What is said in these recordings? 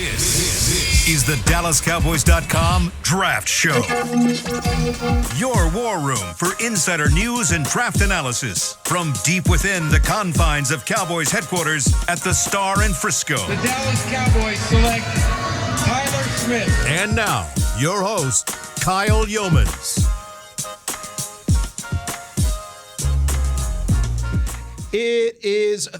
This is the DallasCowboys.com Draft Show. Your war room for insider news and draft analysis from deep within the confines of Cowboys headquarters at the Star in Frisco. The Dallas Cowboys select Tyler Smith. And now, your host, Kyle Yeomans. It is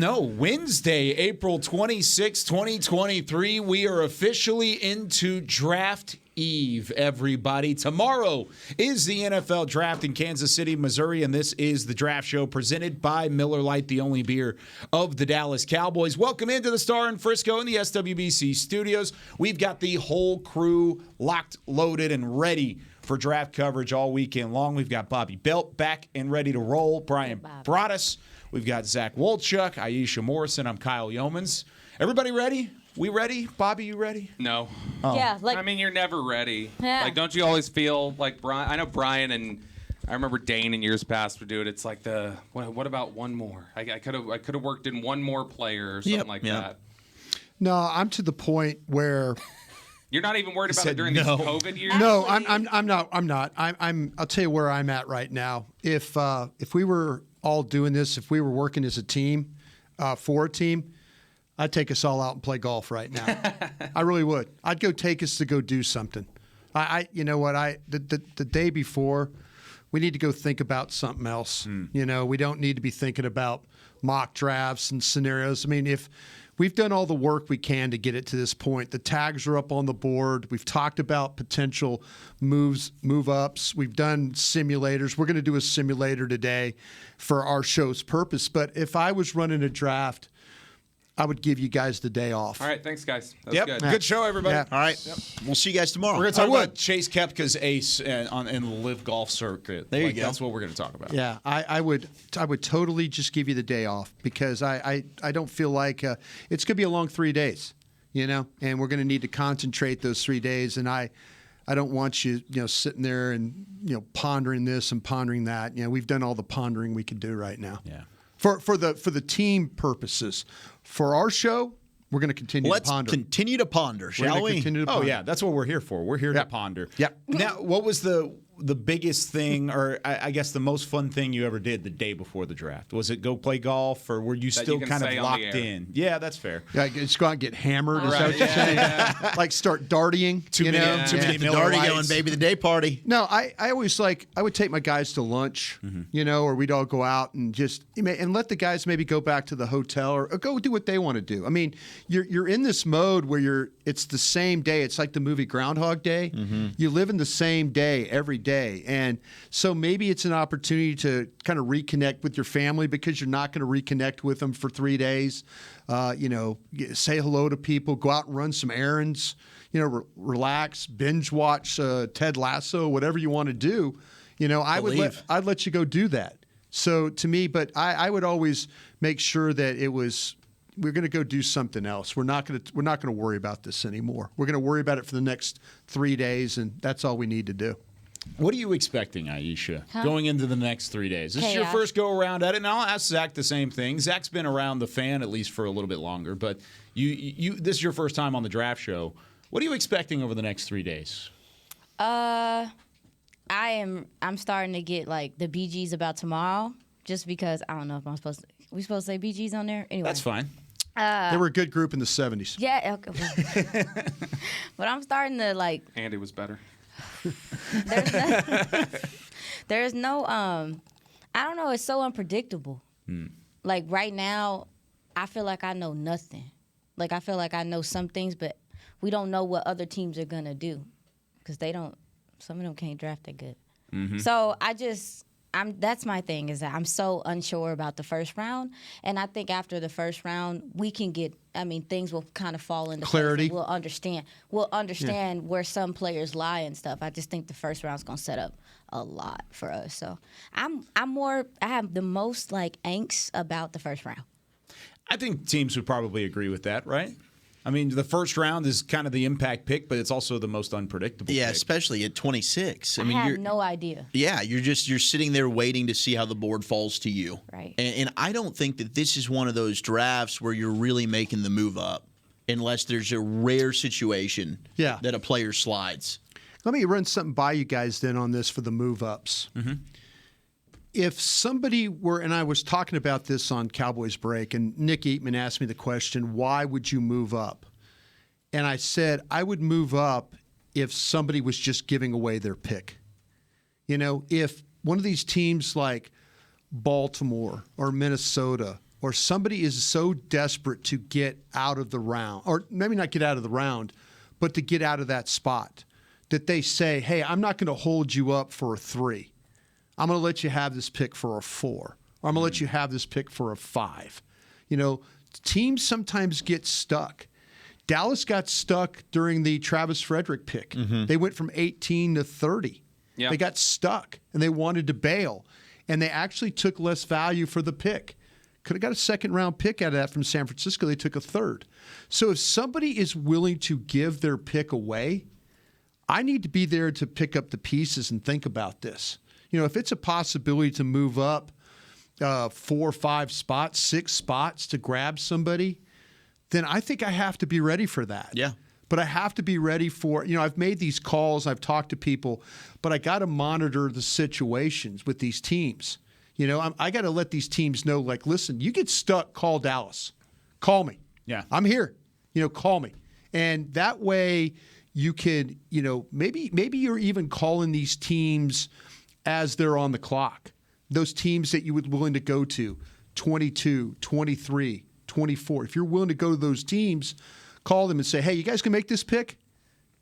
Wednesday, April 26, 2023. We are officially into Draft Eve, everybody. Tomorrow is the NFL Draft in Kansas City, Missouri, and this is the Draft Show presented by Miller Lite, the only beer of the Dallas Cowboys. Welcome into the Star in Frisco in the SWBC studios. We've got the whole crew locked, loaded, and ready for draft coverage all weekend long. We've got Bobby Belt back and ready to roll. Brian Broaddus. We've got Zach Wolchuk, Aisha Morrison. I'm Kyle Yeomans. Everybody ready? We ready? Bobby, you ready? No. Oh. Yeah, I mean, you're never ready. Yeah. Like, don't you always feel like Brian? I know Brian and I remember Dane in years past would do it. It's like what about one more? I could have worked in one more player or something like that. No, I'm to the point where you're not even worried about it during these COVID years. No, I'm not. I'll tell you where I'm at right now. If we were all doing this, if we were working as a team for a team, I'd take us all out and play golf right now. I really would. I'd go take us to go do something. You know what? The day before, we need to go think about something else. You know, we don't need to be thinking about mock drafts and scenarios. I mean, if we've done all the work we can to get it to this point, the tags are up on the board. We've talked about potential move-ups. We've done simulators. We're going to do a simulator today for our show's purpose. But if I was running a draft, I would give you guys the day off. All right, thanks, guys. That was good. Good show, everybody. Yeah. All right. Yep. We'll see you guys tomorrow. We're going to talk about Chase Koepka's ace in the Live Golf circuit. There you go. That's what we're going to talk about. Yeah, I would totally just give you the day off because I don't feel like it's going to be a long 3 days, you know, and we're going to need to concentrate those 3 days. And I don't want you, sitting there and, pondering this and pondering that. You know, we've done all the pondering we can do right now. Yeah. For the team purposes. For our show, we're going to continue to ponder. Let's continue to ponder, shall we? Oh, yeah. That's what we're here for. We're here to ponder. Yep. Now, what was the biggest thing, or I guess the most fun thing you ever did the day before the draft? Was it go play golf, or were you still kind of locked in? Yeah, that's fair. Yeah, just go out and get hammered. Is Right, that what you're saying? yeah. Like start darting. Too many Get the Miller darty Lights. going, baby. The day party. No, I always I would take my guys to lunch, or we'd all go out and just and let the guys maybe go back to the hotel or go do what they want to do. I mean, you're in this mode where it's the same day. It's like the movie Groundhog Day. You live in the same day every day, and so maybe it's an opportunity to kind of reconnect with your family because you're not going to reconnect with them for 3 days. Say hello to people, go out and run some errands. Relax, binge watch Ted Lasso, whatever you want to do. I'd let you go do that. So to me, but I would always make sure that we're going to go do something else. We're not going to worry about this anymore. We're going to worry about it for the next 3 days, and that's all we need to do. What are you expecting, Aisha, going into the next 3 days? This is your first go-around at it, and I'll ask Zach the same thing. Zach's been around the fan at least for a little bit longer, but this is your first time on the draft show. What are you expecting over the next 3 days? I'm starting to get like the BGs about tomorrow, just because I don't know if we supposed to say BGs on there? Anyway. That's fine. They were a good group in the 70s. Yeah, okay. But I'm starting to like. Andy was better. There's no I don't know, it's so unpredictable. Like right now, I feel like I know nothing. Like I feel like I know some things, but we don't know what other teams are gonna do because some of them can't draft that good. So that's my thing, is that I'm so unsure about the first round, and I think after the first round we can get. I mean, things will kind of fall into clarity. Place. We'll understand where some players lie and stuff. I just think the first round's gonna set up a lot for us. So I have the most like angst about the first round. I think teams would probably agree with that, right? I mean, the first round is kind of the impact pick, but it's also the most unpredictable. Yeah, pick. Especially at 26. I have no idea. Yeah, you're sitting there waiting to see how the board falls to you. Right. And I don't think that this is one of those drafts where you're really making the move up. unless there's a rare situation that a player slides. Let me run something by you guys then on this for the move-ups. Mm-hmm. If somebody were, and I was talking about this on Cowboys Break, and Nick Eatman asked me the question, why would you move up? And I said, I would move up if somebody was just giving away their pick. You know, if one of these teams like Baltimore or Minnesota or somebody is so desperate to get out of the round, or maybe not get out of the round, but to get out of that spot, that they say, hey, I'm not going to hold you up for a 3. I'm going to let you have this pick for a 4. Or I'm going to let you have this pick for a 5. You know, teams sometimes get stuck. Dallas got stuck during the Travis Frederick pick. Mm-hmm. They went from 18 to 30. Yeah. They got stuck, and they wanted to bail. And they actually took less value for the pick. Could have got a second-round pick out of that from San Francisco. They took a 3rd. So if somebody is willing to give their pick away, I need to be there to pick up the pieces and think about this. You know, if it's a possibility to move up 4 or 5 spots, 6 spots to grab somebody, then I think I have to be ready for that. Yeah. But I have to be ready for, you know, I've made these calls, I've talked to people, but I got to monitor the situations with these teams. You know, I got to let these teams know, like, listen, you get stuck, call Dallas. Call me. Yeah. I'm here. You know, call me. And that way you could, you know, maybe you're even calling these teams as they're on the clock. Those teams that you would willing to go to, 22, 23, 24. If you're willing to go to those teams, call them and say, hey, you guys can make this pick?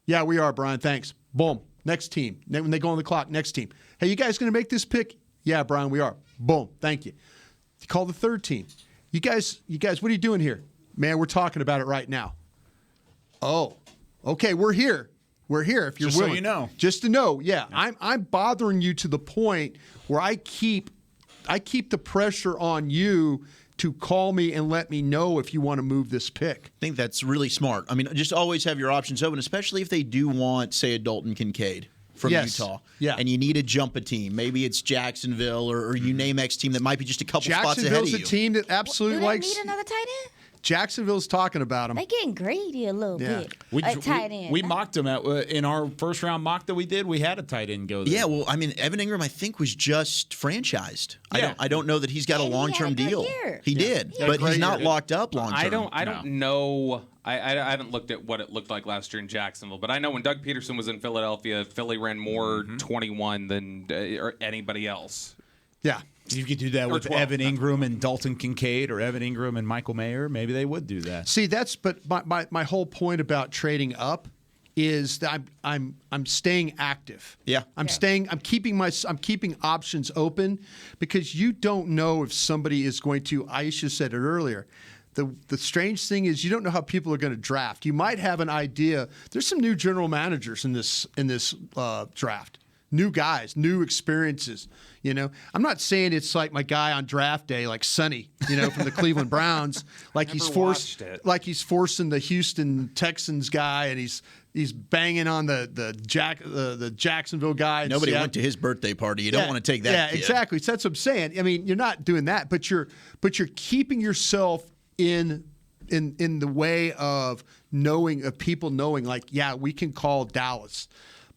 Yeah, we are, Brian. Thanks. Boom. Next team. Then when they go on the clock, next team. Hey, you guys going to make this pick? Yeah, Brian, we are. Boom. Thank you. Call the 3rd team. You guys, what are you doing here? Man, we're talking about it right now. Oh, okay, we're here. We're here if you're Just willing. so you know. Just to know, yeah. I'm bothering you to the point where I keep the pressure on you to call me and let me know if you want to move this pick. I think that's really smart. I mean, just always have your options open, especially if they do want, say, a Dalton Kincaid from Utah. Yeah. And you need to jump a team. Maybe it's Jacksonville or you name X team that might be just a couple spots ahead of you. Jacksonville's a team that absolutely likes. Do they need another tight end? Jacksonville's talking about him. They getting greedy a little bit. Tight end. We mocked him in our first round mock that we did. We had a tight end go there. Yeah, well, I mean, Evan Ingram, I think, was just franchised. Yeah. I don't know that he's got a long-term deal. Year. He did, but he's not locked up long-term. I don't know. I haven't looked at what it looked like last year in Jacksonville, but I know when Doug Peterson was in Philadelphia, Philly ran more 21 than anybody else. Yeah. You could do that with 12. Evan Ingram and Dalton Kincaid, or Evan Ingram and Michael Mayer. Maybe they would do that. See, but my whole point about trading up is that I'm staying active. Yeah. I'm keeping options open because you don't know if somebody is going to. Aisha said it earlier. The strange thing is you don't know how people are going to draft. You might have an idea. There's some new general managers in this draft. New guys, new experiences. You know, I'm not saying it's like my guy on draft day, like Sonny, you know, from the Cleveland Browns, like he's forcing the Houston Texans guy, and he's banging on the Jacksonville guy. Nobody went to his birthday party. You don't want to take that. Yeah, kid. exactly. So that's what I'm saying. I mean, you're not doing that, but you're keeping yourself in the way of people knowing, like, yeah, we can call Dallas.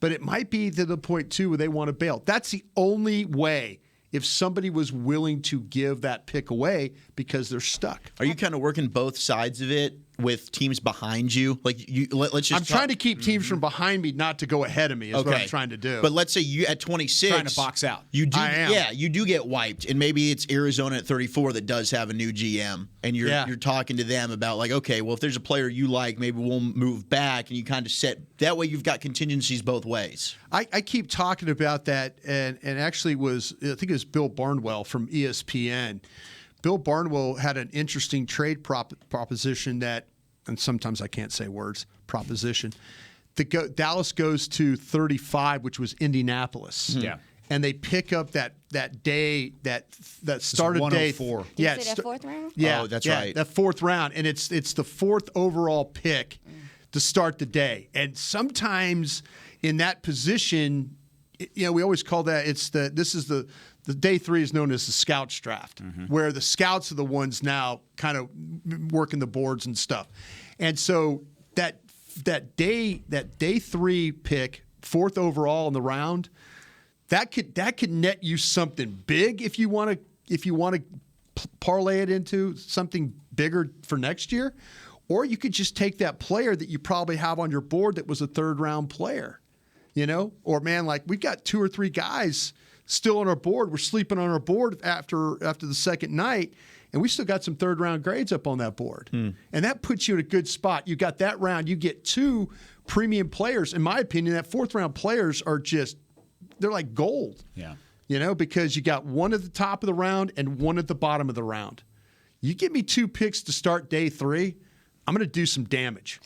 But it might be to the point, too, where they want to bail. That's the only way if somebody was willing to give that pick away because they're stuck. Are you kind of working both sides of it with teams behind you? Like, let's just. I'm trying to keep teams from behind me not to go ahead of me. Is what I'm trying to do. But let's say you at 26, trying to box out. You do, I am. Yeah, you do get wiped, and maybe it's Arizona at 34 that does have a new GM, and you're talking to them about, like, okay, well, if there's a player you like, maybe we'll move back, and you kind of set that way. You've got contingencies both ways. I keep talking about that, and actually I think it was Bill Barnwell from ESPN. Bill Barnwell had an interesting trade proposition that, and sometimes I can't say words, proposition. Dallas goes to 35, which was Indianapolis. Yeah. And they pick up that day, that started day. 104. Yeah. Did you say that 4th round? Yeah. Oh, that's yeah, right. That 4th round. And it's the 4th overall pick to start the day. And sometimes in that position, you know, we always call that the day 3 is known as the scouts draft, where the scouts are the ones now kind of working the boards and stuff. And so that day 3 pick, 4th overall in the round, that could net you something big if you want to parlay it into something bigger for next year, or you could just take that player that you probably have on your board that was a 3rd round player, or man, like we've got 2 or 3 guys still on our board. We're sleeping on our board after the second night, and we still got some 3rd round grades up on that board. And that puts you in a good spot. You got that round, you get 2 premium players. In my opinion, that 4th round players are they're like gold. Yeah. Because you got one at the top of the round and one at the bottom of the round. You give me 2 picks to start day 3, I'm going to do some damage.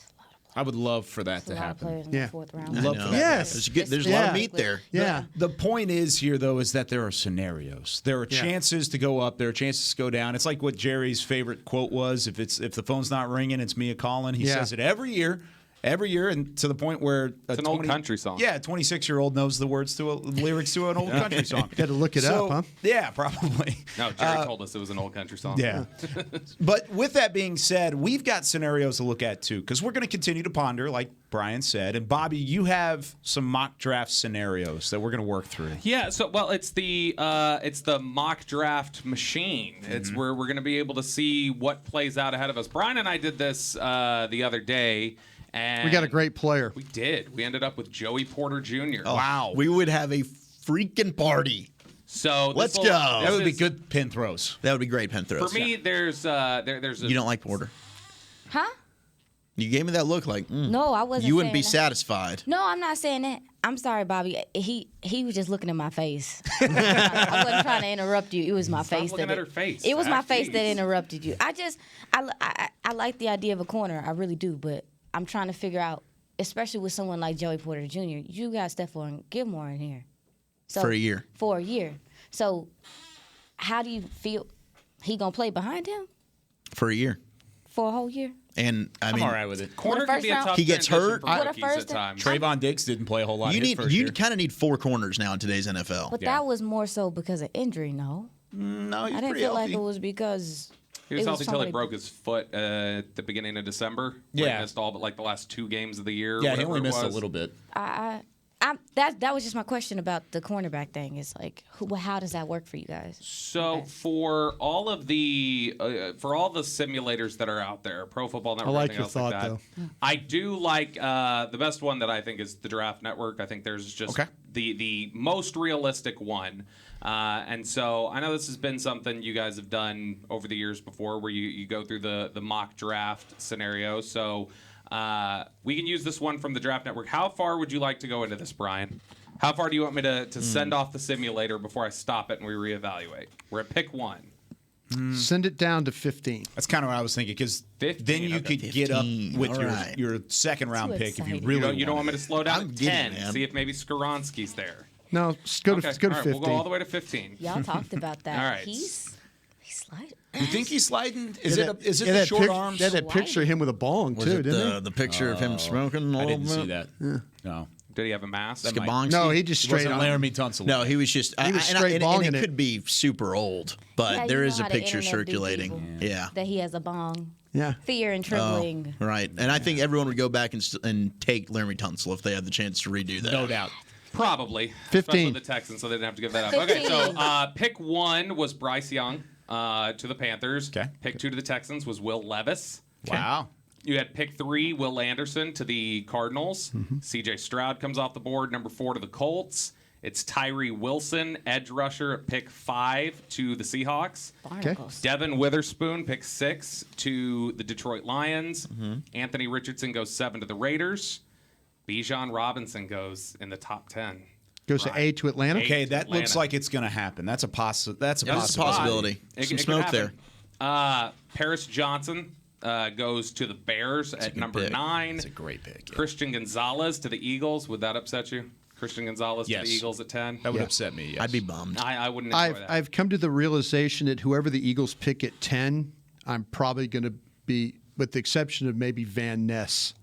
I would love for that to A lot of happen. players in Yeah. the 4th round. Love for that. Yes. There's a lot of meat there. Yeah. The point is here, though, is that there are scenarios. There are chances to go up. There are chances to go down. It's like what Jerry's favorite quote was: "If the phone's not ringing, it's me calling." He says it every year, and to the point where It's an old country song. Yeah, a 26-year-old knows the lyrics to an old country song. Got to look it up, huh? Yeah, probably. No, Jerry told us it was an old country song. Yeah. But with that being said, we've got scenarios to look at too, because we're going to continue to ponder, like Brian said. And Bobby, you have some mock draft scenarios that we're going to work through. Yeah, so it's the mock draft machine. It's where we're going to be able to see what plays out ahead of us. Brian and I did this the other day, and We got a great player. We did. We ended up with Joey Porter Jr. Wow. We would have a freaking party. So Let's go. That would be is- good pin throws. That would be great pen throws. For me. There's a You don't like Porter. Huh? You gave me that look like No, I wasn't. you wouldn't be saying that. satisfied. No, I'm not saying that. I'm sorry, Bobby. He was just looking at my face. I wasn't trying to interrupt you. It was my Stop face. looking at her face. It was my face that Jeez. interrupted you. I like the idea of a corner. I really do, but I'm trying to figure out, especially with someone like Joey Porter Jr. You got Stephon Gilmore in here. So, For a year. For a year. So, how do you feel? He gonna play behind him For a year. for a whole year? And I I'm mean, all right with it. corner What a can be a first tough round- He gets transition hurt. for What a rookies first- at times. Trayvon Diggs didn't play a whole lot. his first year. kind of need 4 corners now in today's NFL. But Yeah. that was more so because of injury, no? No, he's I didn't pretty feel healthy. like it was because He was it healthy till somebody- he broke his foot at the beginning of December. Where Yeah. he missed all but like the last 2 games of the year. Yeah, he whatever only it missed a was. little bit. That was just my question about the cornerback thing. It's like, how does that work for you guys? So for all of the simulators that are out there, Pro Football Network, I like everything your else like thought, that, I do like the best one that I think is the Draft Network. I think there's just the most realistic one. And so I know this has been something you guys have done over the years before, where you go through the mock draft scenario. So we can use this one from the Draft Network. How far would you like to go into this, Brian? How far do you want me to send off the simulator before I stop it and we reevaluate? We're at pick 1. Send it down to 15. That's kind of what I was thinking, because 15, then you okay. could get up 15, with all right. your second round Too pick if you exciting. really You don't want me to slow down I'm at getting 10, it, man. see if maybe Skaronski's there. No, just go to Okay, go to all right, 15. we'll go all the way to 15. Y'all talked about that. All right. He's sliding. You think he's sliding? Is Yeah, it is it yeah, the that short pic- arms? Yeah, that picture of him with a bong Was too, it didn't the picture of him smoking? a I little didn't see bit? that. No. Did he have a mask? That might- Skabonski? he? No, he just It straight wasn't on. Laramie Tunsil. No, he was just. He was and straight and bonging it it. could be super old, but Yeah, there you is know a how the picture internet do circulating. people. Yeah. That he has a bong. Yeah. Fear and trembling. Right, and I think everyone would go back and take Laramie Tunsil if they had the chance to redo that. No doubt. Probably. 15. Especially the Texans, so they didn't have to give that up. Okay, 15. so pick 1 was Bryce Young to the Panthers. Okay. Pick 2 to the Texans was Will Levis. Wow. You had pick 3, Will Anderson to the Cardinals. Mm-hmm. C.J. Stroud comes off the board. Number 4 to the Colts. It's Tyree Wilson, edge rusher, at pick 5 to the Seahawks. Barnacles. Devin Witherspoon, pick 6 to the Detroit Lions. Mm-hmm. Anthony Richardson goes 7 to the Raiders. Bijan Robinson goes in the top 10. Goes to A to Atlanta. Eight. Okay, that Atlanta. looks like it's going to happen. That's a That's a possibility. possibility. Some It could smoke there. happen. Paris Johnson goes to the Bears at good number pick. 9. That's a great pick. Yeah. Christian Gonzalez to the Eagles. Would that upset you? Christian Gonzalez to Yes. the Eagles at 10? That would upset me. Yes. I'd be bummed. I wouldn't enjoy that. I've come to the realization that whoever the Eagles pick at 10, I'm probably going to be, with the exception of maybe Van Ness.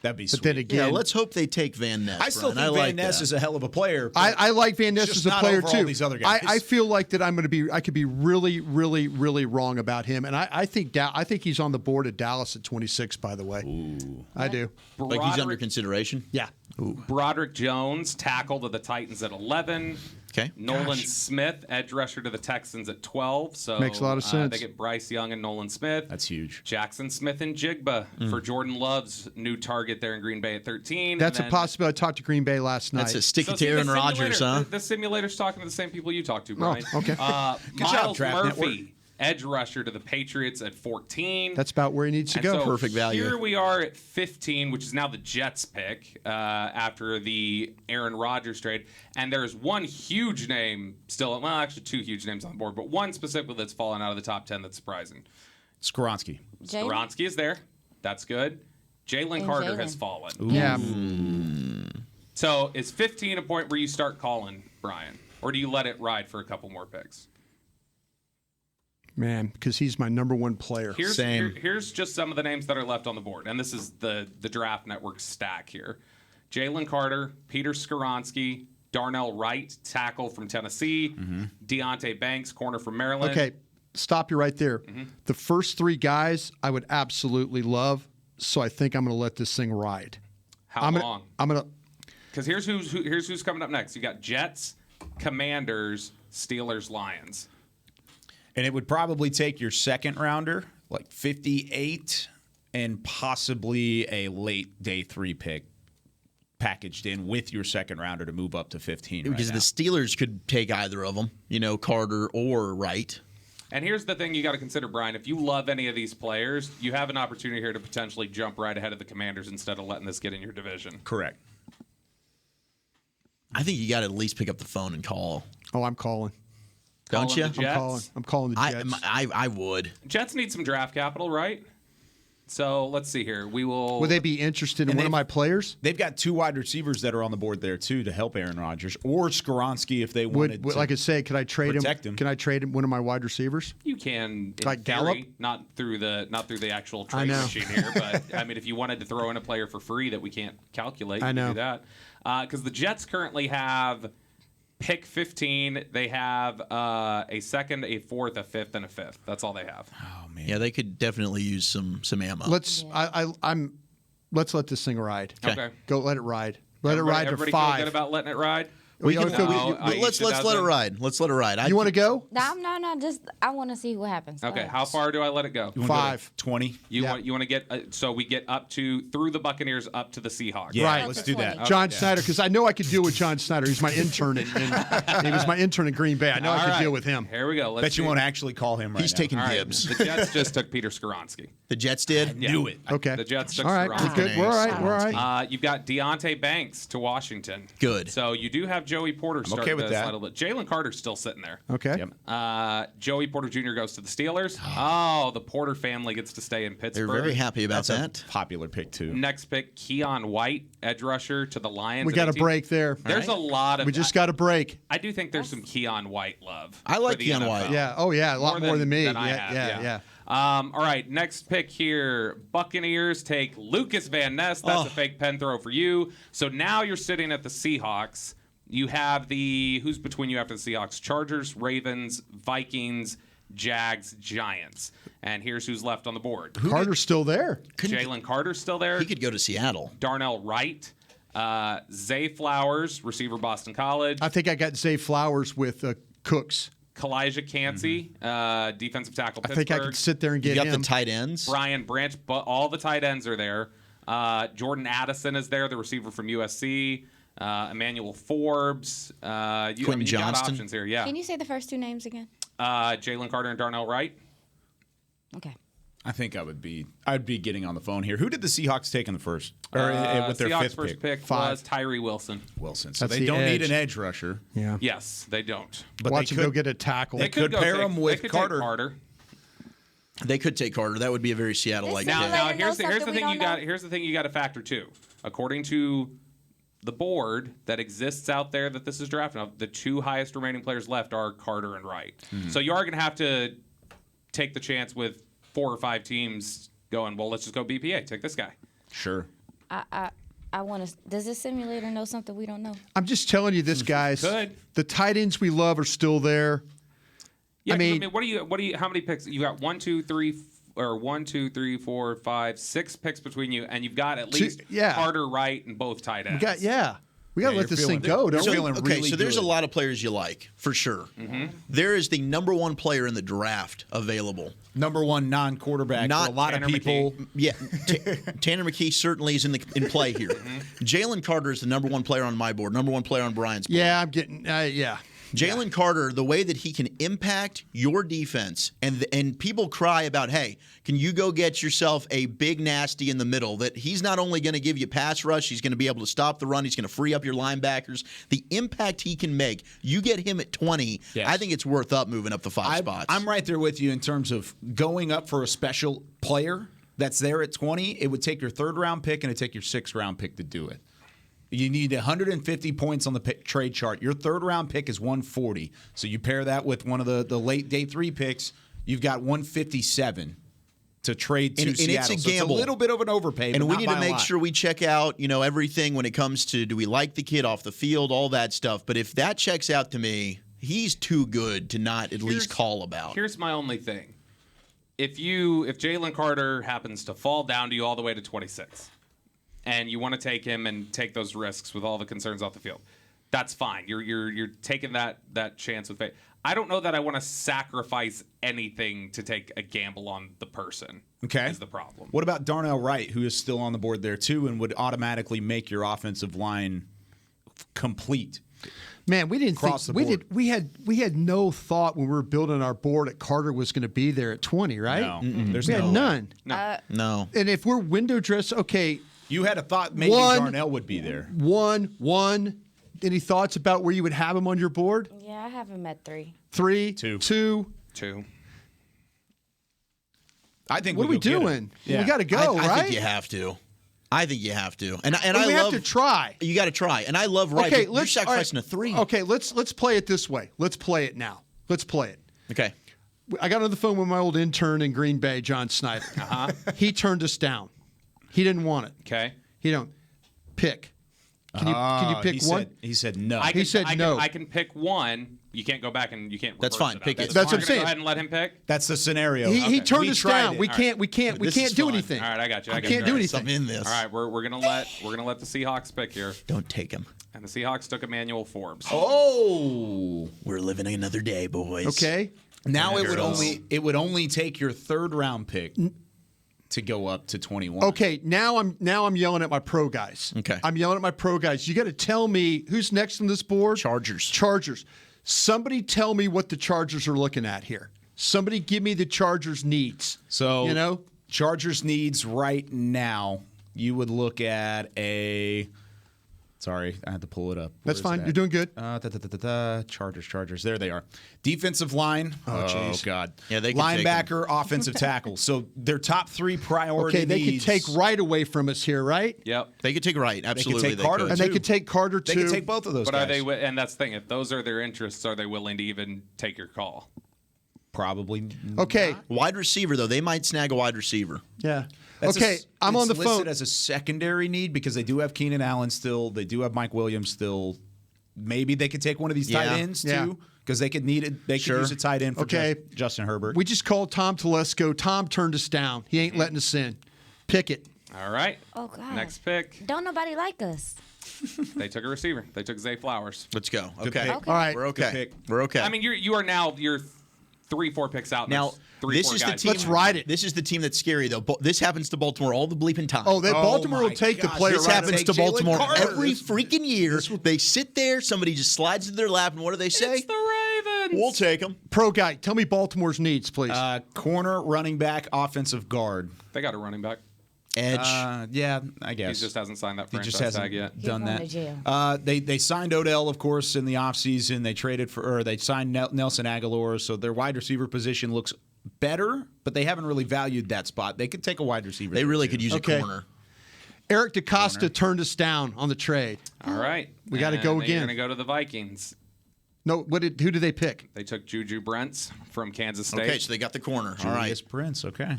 That'd be sweet. But then again, let's hope they take Van Ness. I still Brian. think I Van like Ness that. is a hell of a player. I like Van Ness just as a not player over too. all these other guys. I feel like that I could be really, really, really wrong about him, and I think he's on the board at Dallas at 26. By the way, I do. Like he's under consideration. Yeah. Broderick Jones, tackle to the Titans at 11. Okay. Nolan Smith, edge rusher to the Texans at 12. So Makes a lot of sense. They get Bryce Young and Nolan Smith. That's huge. Jackson Smith and Jigba for Jordan Love's new target there in Green Bay at 13. That's a possibility. I talked to Green Bay last night. That's a stick it see, to Aaron the Rodgers, simulator- huh? The simulator's talking to the same people you talk to, Brian. okay. job, Miles Draft Murphy, Network. edge rusher to the Patriots at 14. That's about where he needs to And go. so Perfect value. Here we are at 15, which is now the Jets pick after the Aaron Rodgers trade. And there's one huge name still, well, actually two huge names on the board, but one specifically that's fallen out of the top 10 that's surprising. Skoronski. Jalen? Skoronski is there. That's good. Jalen And Carter Jalen. has fallen. Yeah. So is 15 a point where you start calling Brian? Or do you let it ride for a couple more picks? Man, because he's my number one player. Here's just some of the names that are left on the board, and this is the Draft Network stack here: Jalen Carter, Peter Skoronski, Darnell Wright, tackle from Tennessee, Deontay Banks, corner from Maryland. Okay, stop you right there. The first three guys I would absolutely love, so I think I'm going to let this thing ride. How long? I'm going to. Because here's who's coming up next. You got Jets, Commanders, Steelers, Lions. And it would probably take your second rounder, like 58, and possibly a late day 3 pick packaged in with your second rounder to move up to 15. Because the Steelers could take either of them, Carter or Wright. And here's the thing you got to consider, Brian. If you love any of these players, you have an opportunity here to potentially jump right ahead of the Commanders instead of letting this get in your division. Correct. I think you got to at least pick up the phone and call. Oh, I'm calling. Don't Calling you? the Jets? I'm calling the Jets. I would. Jets need some draft capital, right? So let's see here. We will. Would they be interested in And one of my players? They've got 2 wide receivers that are on the board there, too, to help Aaron Rodgers. Or Skoronski if they wanted to. Like I say, could I trade protect him? him. Can I trade him one of my wide receivers? You can, in Like theory, Gallup? not through the actual I trade know. machine here. But I mean, if you wanted to throw in a player for free that we can't calculate, you I know. can do that. Because the Jets currently have pick 15. They have a second, a fourth, a fifth, and a fifth. That's all they have. Oh, man. Yeah, they could definitely use some ammo. Let's let this thing ride. Okay. Go let it ride. Let it ride to Everybody 5. feel good about letting it ride? We can- let's let it ride. Let's let it ride. You want to go? No, just I want to see what happens. Okay, how far do I let it go? You wanna go to 5. 20? You want to get so we get up to through the Buccaneers up to the Seahawks. Yeah, Right. let's do that. John Snyder, because I know I could deal with John Snyder. He's my intern, and he was my intern in Green Bay. I know I All could right. deal with him. Here we go. Let's Bet you see. won't actually call him right He's now. taking All right. dibs. The Jets just took Peter Skoronski. The Jets did. Knew it. Okay. The Jets took All right, Skoronski. we're good. We're all right. We're all right. You've got Deontay Banks to Washington. Good. So you do have Joey Porter starting okay with to that. slide a little bit. Jalen Carter's still sitting there. Okay. Yep. Joey Porter Jr. goes to the Steelers. Oh, the Porter family gets to stay in They're Pittsburgh. very happy about that. Popular pick, too. Next pick, Keon White, edge rusher to the Lions. We at got a 18. break there. There's a lot of. We just got a break. I do think there's some Keon White love. I like for the Keon NFL. White. Yeah. Oh, yeah. A lot more than me. than I Yeah. have, Yeah. All right, next pick here. Buccaneers take Lucas Van Ness. That's a fake pen throw for you. So now you're sitting at the Seahawks. You have who's between you after the Seahawks? Chargers, Ravens, Vikings, Jags, Giants. And here's who's left on the board. Carter's still there. Jalen Carter's still there. He could go to Seattle. Darnell Wright. Zay Flowers, receiver, Boston College. I think I got Zay Flowers with Cooks. Kalijah Cansey, defensive tackle, I Pittsburgh. think I could sit there and You get got him. the tight ends. Brian Branch, but all the tight ends are there. Jordan Addison is there, the receiver from USC. Emmanuel Forbes. You got Johnston. options here, yeah. Can you say the first 2 names again? Jalen Carter and Darnell Wright. Okay. I think I'd be getting on the phone here. Who did the Seahawks take in the first? Or with their Seahawks fifth first pick Five. was Tyree Wilson. Wilson. So That's they the don't need edge. an edge rusher. Yeah. Yes, they don't. But Watch they him go could, get a tackle. they could go pair take- him they with could Carter. Take Carter. They could take Carter. That would be a very Seattle-like This pick. simulator Now knows here's the something we thing you don't got. know. Here's the thing you got to factor too. According to the board that exists out there that this is drafting of, the 2 highest remaining players left are Carter and Wright. So you are going to have to take the chance with 4 or 5 teams going, well, let's just go BPA. Take this guy. Sure. I want to. Does this simulator know something we don't know? I'm just telling you this, guys. Good. The tight ends we love are still there. Yeah, I mean, what do you? How many picks? You got 1, 2, 3, 4, 5, 6 picks between you, and you've got at least Carter, Wright, and both tight ends. We got to let this thing go, don't we? So there's a lot of players you like, for sure. Mm-hmm. There is the number one player in the draft available. Number one non-quarterback for a lot Tanner of people. McKee. Yeah, Tanner McKee certainly is in play here. Jalen Carter is the number one player on my board, number one player on Brian's board. Yeah, I'm getting Jalen Carter, the way that he can impact your defense, and people cry about, hey, can you go get yourself a big nasty in the middle? That he's not only going to give you pass rush, he's going to be able to stop the run, he's going to free up your linebackers. The impact he can make, you get him at 20, Yes. I think it's worth up moving up the 5 spots. I'm right there with you in terms of going up for a special player that's there at 20. It would take your 3rd round pick and it'd take your 6th round pick to do it. You need 150 points on the trade chart. Your 3rd round pick is 140. So you pair that with one of the late day 3 picks, you've got 157 to trade to Seattle. It's a so gamble. It's a little bit of an overpay. And but we not need by to a make lot. sure we check out, everything when it comes to, do we like the kid off the field, all that stuff. But if that checks out to me, he's too good to not at least call about. Here's my only thing: if Jalen Carter happens to fall down to you all the way to 26. And you want to take him and take those risks with all the concerns off the field, that's fine. You're taking that chance with faith. I don't know that I want to sacrifice anything to take a gamble on the person. Okay, is the problem. What about Darnell Wright, who is still on the board there too, and would automatically make your offensive line complete? Man, we didn't Across think the board. we had no thought when we were building our board that Carter was going to be there at 20, right? No, there's We had no none. No. And if we're window dress, okay, You had a thought maybe Darnell would be there. one. Any thoughts about where you would have him on your board? Yeah, I have him at 3. 3, Two. 2. 2. I think. What are we go get him. doing? Yeah. We got to go, I right? think you have to. And But we I love have to try. You got to try. And I love Wright. Okay, but you're sacrificing all right. a 3. Okay, let's play it this way. Let's play it now. Let's play it. Okay. I got on the phone with my old intern in Green Bay, John Snyder. He turned us down. He didn't want it. Okay. He don't pick. Can you pick one? He said no. He said no. I can pick one. You can't go back and you can't. That's reverse fine. It Pick out. it. That's what I'm We're gonna saying. Go ahead and let him pick. That's the scenario. He turned We us tried down. it. We All can't This is do fun. anything. All right, I got you. Can't do anything. Something in this. All right, we're gonna let the Seahawks pick here, Don't take him. and the Seahawks took Emmanuel Forbes. Oh. We're living another day, boys. Okay. Now Here it would only take your 3rd round pick to go up to 21. Okay, now I'm yelling at my pro guys. Okay. I'm yelling at my pro guys. You got to tell me who's next on this board. Chargers. Somebody tell me what the Chargers are looking at here. Somebody give me the Chargers needs. So Chargers needs right now. You would look at a. Sorry, I had to pull it up. That's fine. You're doing good. Chargers. There they are. Defensive line. Oh God. Yeah, they can take linebacker, offensive tackle. So their top 3 priority Okay, they could needs. take right away from us here, right? Yep. They could take Wright. Absolutely. take Carter. And they could take Carter too. They could take both of those But guys. are they? And that's the thing. If those are their interests, are they willing to even take your call? Probably. Okay. Wide receiver, though. They might snag a wide receiver. Yeah. That's okay, I'm on the listed phone. as a secondary need because they do have Keenan Allen still. They do have Mike Williams still. Maybe they could take one of these tight ends Yeah. too because they could need it. They could use a tight end for Okay. Justin Herbert. We just called Tom Telesco. Tom turned us down. He ain't letting us in. Pick it. All right. Oh God. Next pick. Don't nobody like us. They took a receiver. They took Zay Flowers. Let's go. Good Okay. pick. Okay. All right. We're okay. pick. We're okay. I mean, you're 3-4 picks out. and now, there's 3, this 4 is the guys. team. Let's ride it. This is the team that's scary, though. This happens to Baltimore all the bleeping time. Oh, Baltimore will my take the gosh, player This right happens Take to Jalen Baltimore Carter. every freaking year. They sit there, somebody just slides in their lap, and what do they say? It's the Ravens. We'll take them. Pro guy, tell me Baltimore's needs, please. Corner, running back, offensive guard. They got a running back. Edge. Yeah, I guess. He just hasn't signed that He franchise just hasn't tag yet. done He's going that. to jail. They signed Odell, of course, in the offseason. They traded they signed Nelson Aguilar, so their wide receiver position looks better, but they haven't really valued that spot. They could take a wide receiver. they there, really too. could use Okay. a corner. Eric DeCosta turned us down on the trade. All right. We gotta And go then again. You're going to go to the Vikings. No, who did they pick? They took Juju Brents from Kansas State. Okay, so they got the corner. All right. Julius Prince, okay.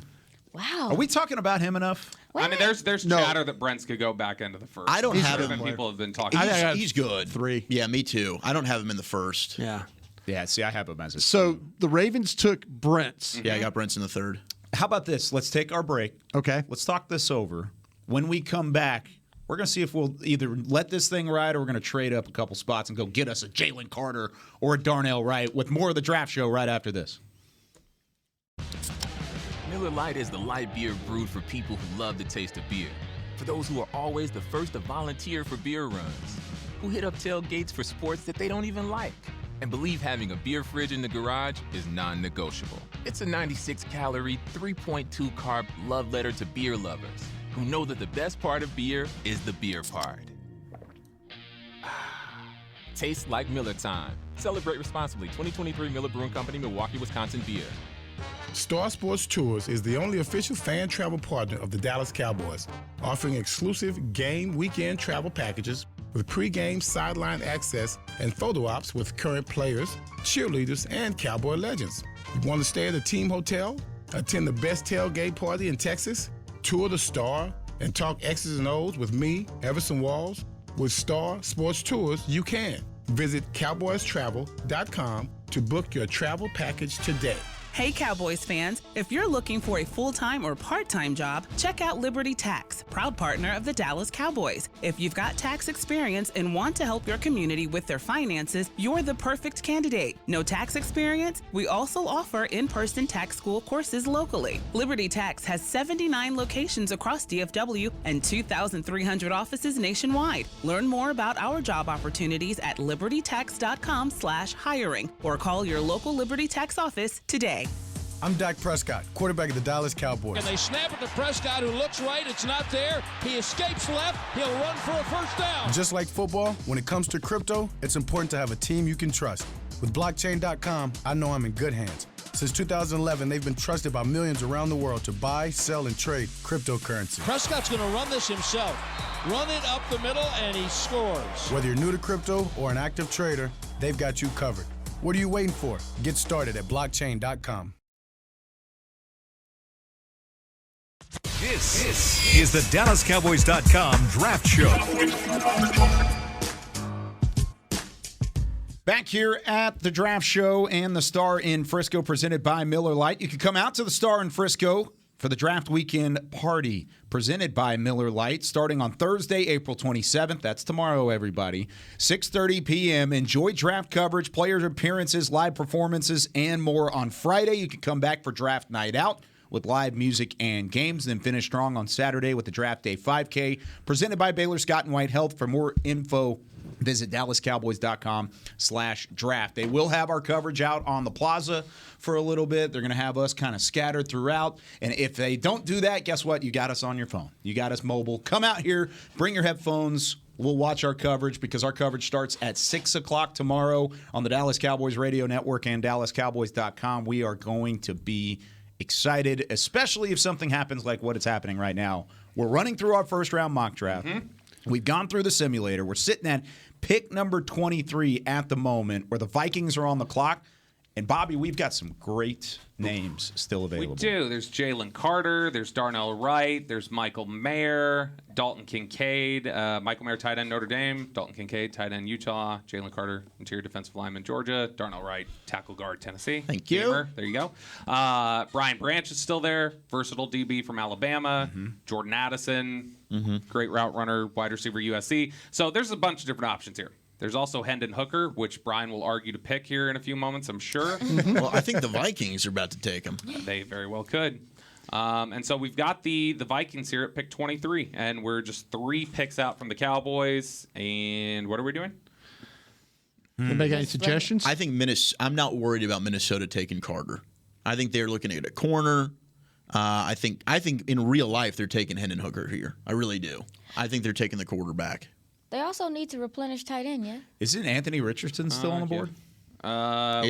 Wow. Are we talking about him enough? I mean, there's chatter that Brents could go back into the first. I don't have him. People have been talking. He's good. 3. Yeah, me too. I don't have him in the first. Yeah. Yeah, see, I have him as a So the Ravens took Brent's. Yeah, I got Brents in the third. How about this? Let's take our break. Okay. Let's talk this over. When we come back, we're going to see if we'll either let this thing ride or we're going to trade up a couple spots and go get us a Jalen Carter or a Darnell Wright with more of the draft show right after this. Miller Lite is the light beer brewed for people who love the taste of beer. For those who are always the first to volunteer for beer runs, who hit up tailgates for sports that they don't even like, and believe having a beer fridge in the garage is non-negotiable. It's a 96-calorie, 3.2 carb love letter to beer lovers who know that the best part of beer is the beer part. Tastes like Miller time. Celebrate responsibly. 2023 Miller Brewing Company, Milwaukee, Wisconsin beer. Star Sports Tours is the only official fan travel partner of the Dallas Cowboys, offering exclusive game weekend travel packages with pre-game sideline access and photo ops with current players, cheerleaders, and Cowboy legends. You want to stay at a team hotel, attend the best tailgate party in Texas, tour the Star, and talk X's and O's with me, Everson Walls? With Star Sports Tours, you can. Visit cowboystravel.com to book your travel package today. Hey Cowboys fans, if you're looking for a full-time or part-time job, check out Liberty Tax, proud partner of the Dallas Cowboys. If you've got tax experience and want to help your community with their finances, you're the perfect candidate. No tax experience? We also offer in-person tax school courses locally. Liberty Tax has 79 locations across DFW and 2,300 offices nationwide. Learn more about our job opportunities at libertytax.com/hiring or call your local Liberty Tax office today. I'm Dak Prescott, quarterback of the Dallas Cowboys. And they snap it to Prescott, who looks right. It's not there. He escapes left. He'll run for a first down. Just like football, when it comes to crypto, it's important to have a team you can trust. With blockchain.com, I know I'm in good hands. Since 2011, they've been trusted by millions around the world to buy, sell, and trade cryptocurrency. Prescott's going to run this himself. Run it up the middle, and he scores. Whether you're new to crypto or an active trader, they've got you covered. What are you waiting for? Get started at blockchain.com. This is the DallasCowboys.com Draft Show. Back here at the Draft Show and the Star in Frisco, presented by Miller Lite. You can come out to the Star in Frisco for the draft weekend party presented by Miller Lite, starting on Thursday, April 27th. That's tomorrow, everybody. 6:30 p.m. Enjoy draft coverage, player appearances, live performances, and more. On Friday, you can come back for draft night out with live music and games, then finish strong on Saturday with the Draft Day 5K presented by Baylor Scott & White Health. For more info, visit DallasCowboys.com/draft. They will have our coverage out on the plaza for a little bit. They're going to have us kind of scattered throughout. And if they don't do that, guess what? You got us on your phone. You got us mobile. Come out here, bring your headphones. We'll watch our coverage because our coverage starts at 6 o'clock tomorrow on the Dallas Cowboys Radio Network and DallasCowboys.com. We are going to be excited, especially if something happens like what is happening right now. We're running through our first-round mock draft. Mm-hmm. We've gone through the simulator. We're sitting at pick number 23 at the moment where the Vikings are on the clock. And, Bobby, we've got some great names still available. We do. There's Jalen Carter. There's Darnell Wright. There's Michael Mayer. Dalton Kincaid. Michael Mayer, tight end, Notre Dame. Dalton Kincaid, tight end, Utah. Jalen Carter, interior defensive lineman, Georgia. Darnell Wright, tackle guard, Tennessee. Thank you. Gamer. There you go. Brian Branch is still there. Versatile DB from Alabama. Mm-hmm. Jordan Addison. Mm-hmm. Great route runner, wide receiver, USC. So there's a bunch of different options here. There's also Hendon Hooker, which Brian will argue to pick here in a few moments, I'm sure. Well, I think the Vikings are about to take him. They very well could. And so we've got the Vikings here at pick 23, and we're just 3 picks out from the Cowboys. And what are we doing? Anybody got any suggestions? I think I'm not worried about Minnesota taking Carter. I think they're looking at a corner. I think in real life they're taking Hendon Hooker here. I really do. I think they're taking the quarterback. They also need to replenish tight end, yeah? Isn't Anthony Richardson still on the board? Is he? I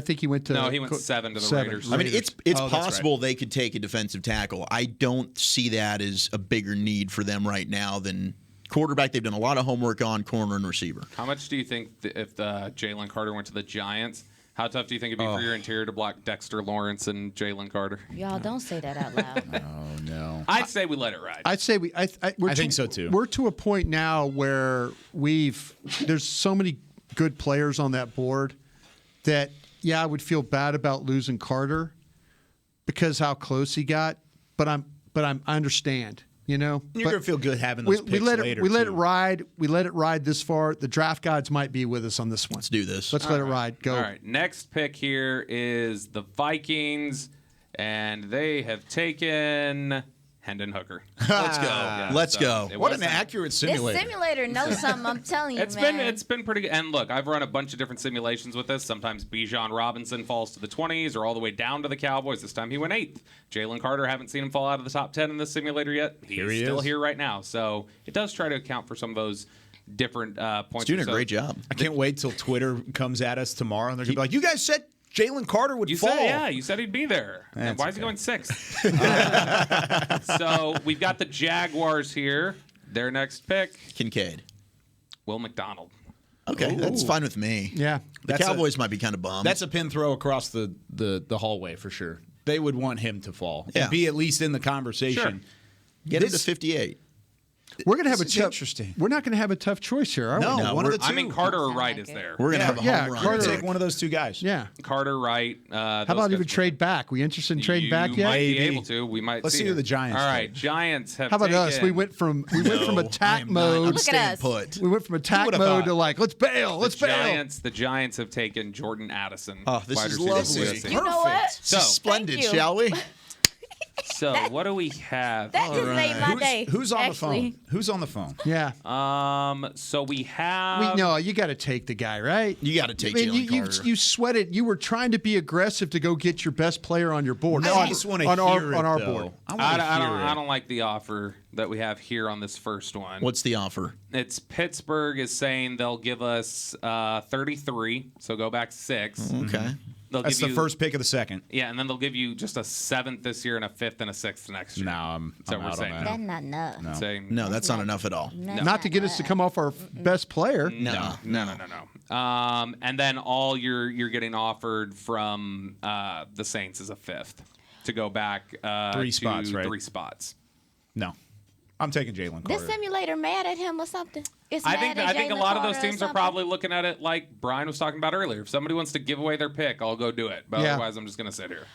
think he went to. No, he went 7 to the Raiders. I mean, it's possible they could take a defensive tackle. I don't see that as a bigger need for them right now than quarterback. They've done a lot of homework on corner and receiver. How much do you think if Jalen Carter went to the Giants, How tough do you think it'd be for your interior to block Dexter Lawrence and Jalen Carter? Y'all don't say that out loud. Oh no. I'd say we let it ride. I'd say I think so too. We're to a point now where there's so many good players on that board that I would feel bad about losing Carter because how close he got. But I understand. You know, You're going to feel good having those picks later. We let it ride. We let it ride this far. The draft gods might be with us on this one. Let's do this. Let's let it ride. Go. All right. Next pick here is the Vikings, and they have taken Hendon Hooker. Let's go. Let's go. What an accurate simulator. This simulator knows something. I'm telling you, It's been pretty good. And look, I've run a bunch of different simulations with this. Sometimes Bijan Robinson falls to the 20s or all the way down to the Cowboys. This time he went 8th. Jalen Carter, haven't seen him fall out of the top 10 in this simulator yet. He's still here right now. So it does try to account for some of those different points. He's doing a great job. I can't wait till Twitter comes at us tomorrow and they're going to be like, you guys said Jalen Carter would fall. You said he'd be there. And why is he going 6th? So we've got the Jaguars here. Their next pick, Kincaid. Will McDonald. Okay, that's fine with me. Yeah. The Cowboys might be kind of bummed. That's a pin throw across the hallway for sure. They would want him to fall Yeah. and be at least in the conversation. Sure. Get him to 58. We're gonna have This is interesting. We're not gonna have a tough choice here, are we? No, one of the two. I mean, Carter or Wright is there. We're going to have a home run. Carter. Take one of those two guys. Yeah. Carter, Wright. How about even trade back? We interested in trading back You yet? might be Maybe. able to. We might. Let's see who here. the Giants All right, take. Giants have. How about us? taken- We went from attack mode. Look at us. Put. We went from attack would've mode thought? to like let's bail. Let's bail. The Giants have taken Jordan Addison. Oh, this wide is receiver lovely. from This is USC. You know what? So, Splendid, Thank you. shall we? so what do we have? That just made my day. Who's on actually. the phone? Who's on the phone? Yeah. So we have. No, you got to take the guy, right? You got to take I mean, Jalen Carter. you sweated. You were trying to be aggressive to go get your best player on your board. I just want to on hear our it, board. though. I I don't like the offer that we have here on this first one. What's the offer? It's Pittsburgh is saying they'll give us 33, so go back 6. Okay. They'll That's give the you, first pick of the second. Yeah, and then they'll give you just a 7th this year and a 5th and a 6th next year. No, I'm So we're out on saying that. That's not enough. Saying, No, that's not enough at all. Not to get us to come off our best player. No. And then all you're getting offered from the Saints is a 5th to go back 3 spots, right? 3 spots. No. I'm taking Jalen Carter. This simulator mad at him or something? It's I mad think at I think a Jalen lot of Carter those or teams are something? probably looking at it like Brian was talking about earlier. If somebody wants to give away their pick, I'll go do it. But Yeah. otherwise, I'm just gonna sit here.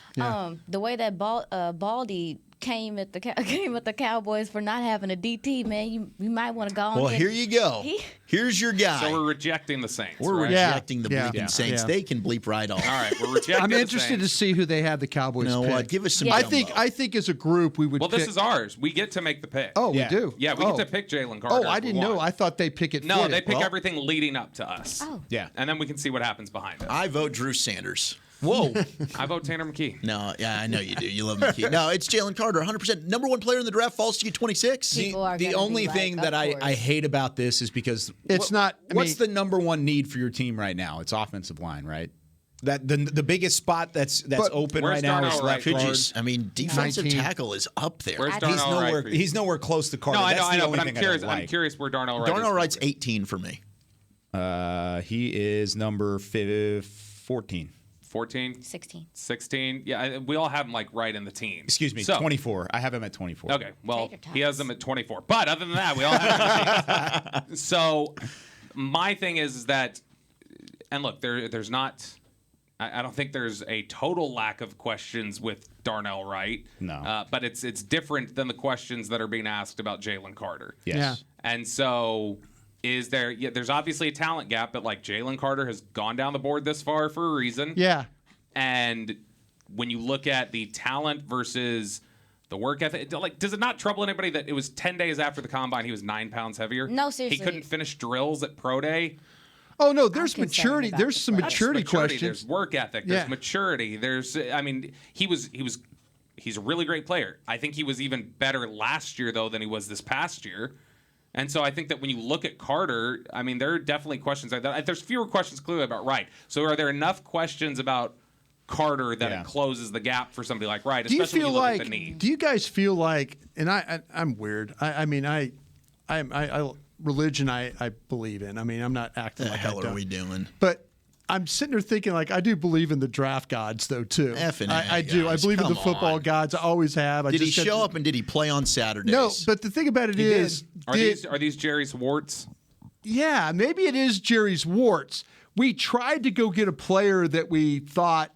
The way that Baldy came at the Cowboys for not having a DT, man, you might want to go on. Well, in. here you go. He- Here's your guy. So we're rejecting the Saints. We're right? rejecting the Yeah. bleeping Yeah. Saints. Yeah. They can bleep right off. All right, we're rejecting. I'm the interested to Saints. see who they have the Cowboys You know pick. what? Give us some. Yeah. I gumbo. think as a group we would. Well, this pick, is ours. We get to make the pick. Oh, Yeah. we do. yeah, we oh. get to pick Jalen Carter. Oh, if I we didn't know. want. I thought they pick it. No, for they it. pick Well, everything leading up to us. Oh. Yeah. And then we can see what happens behind it. I vote Drew Sanders. Whoa. I vote Tanner McKee. No, yeah, I know you do. You love McKee. No, it's Jalen Carter. 100%. Number 1 player in the draft falls to you 26. People are The gonna be only like, thing that of I course. hate about this is because It's not- I What's mean- the number one need for your team right now? It's offensive line, right? That the biggest spot that's open where's right now Darnell is Wright? left Could you? guard. I mean, defensive 19. tackle is up there. Where's I- Darnell He's Wright nowhere. for you? He's nowhere close to Carter. No, I That's know, the but only I'm thing I curious. don't I'm like. curious where Darnell Wright Darnell is. Wright's 18 for me. He is number 14. 14, 16. 16. Yeah, we all have him like right in the teens. Excuse me, So- 24. I have him at 24. Okay, well, Take your he has them at 24. But other than that, we all have him at So my thing is that, and look, there's not, I don't think there's a total lack of questions with Darnell Wright. No. But it's different than the questions that are being asked about Jalen Carter. Yes. Yeah. And so there's obviously a talent gap, but like Jalen Carter has gone down the board this far for a reason. Yeah. And when you look at the talent versus the work ethic, like, does it not trouble anybody that it was 10 days after the combine he was 9 pounds heavier? No, seriously. He couldn't finish drills at pro day. Oh no, there's concerned maturity. about There's the some play. That's maturity There's questions. work ethic. There's Yeah. maturity. He's a really great player. I think he was even better last year though than he was this past year. And so I think that when you look at Carter, I mean, there are definitely questions like that. There's fewer questions clearly about Wright. So are there enough questions about Carter that it closes the gap for somebody like Wright, Do you especially feel when you look like? at the need? Do you guys feel like? And I'm weird. I mean I religion I believe in. I mean I'm not acting The like I hell don't. are we doing? But I'm sitting there thinking, like, I do believe in the draft gods, though, too. I do. I guys, believe in the come football on. gods. I always have. Did he show up and did he play on Saturdays? No, but the thing about it is, Are these Jerry's warts? yeah, maybe it is Jerry's warts. We tried to go get a player that we thought,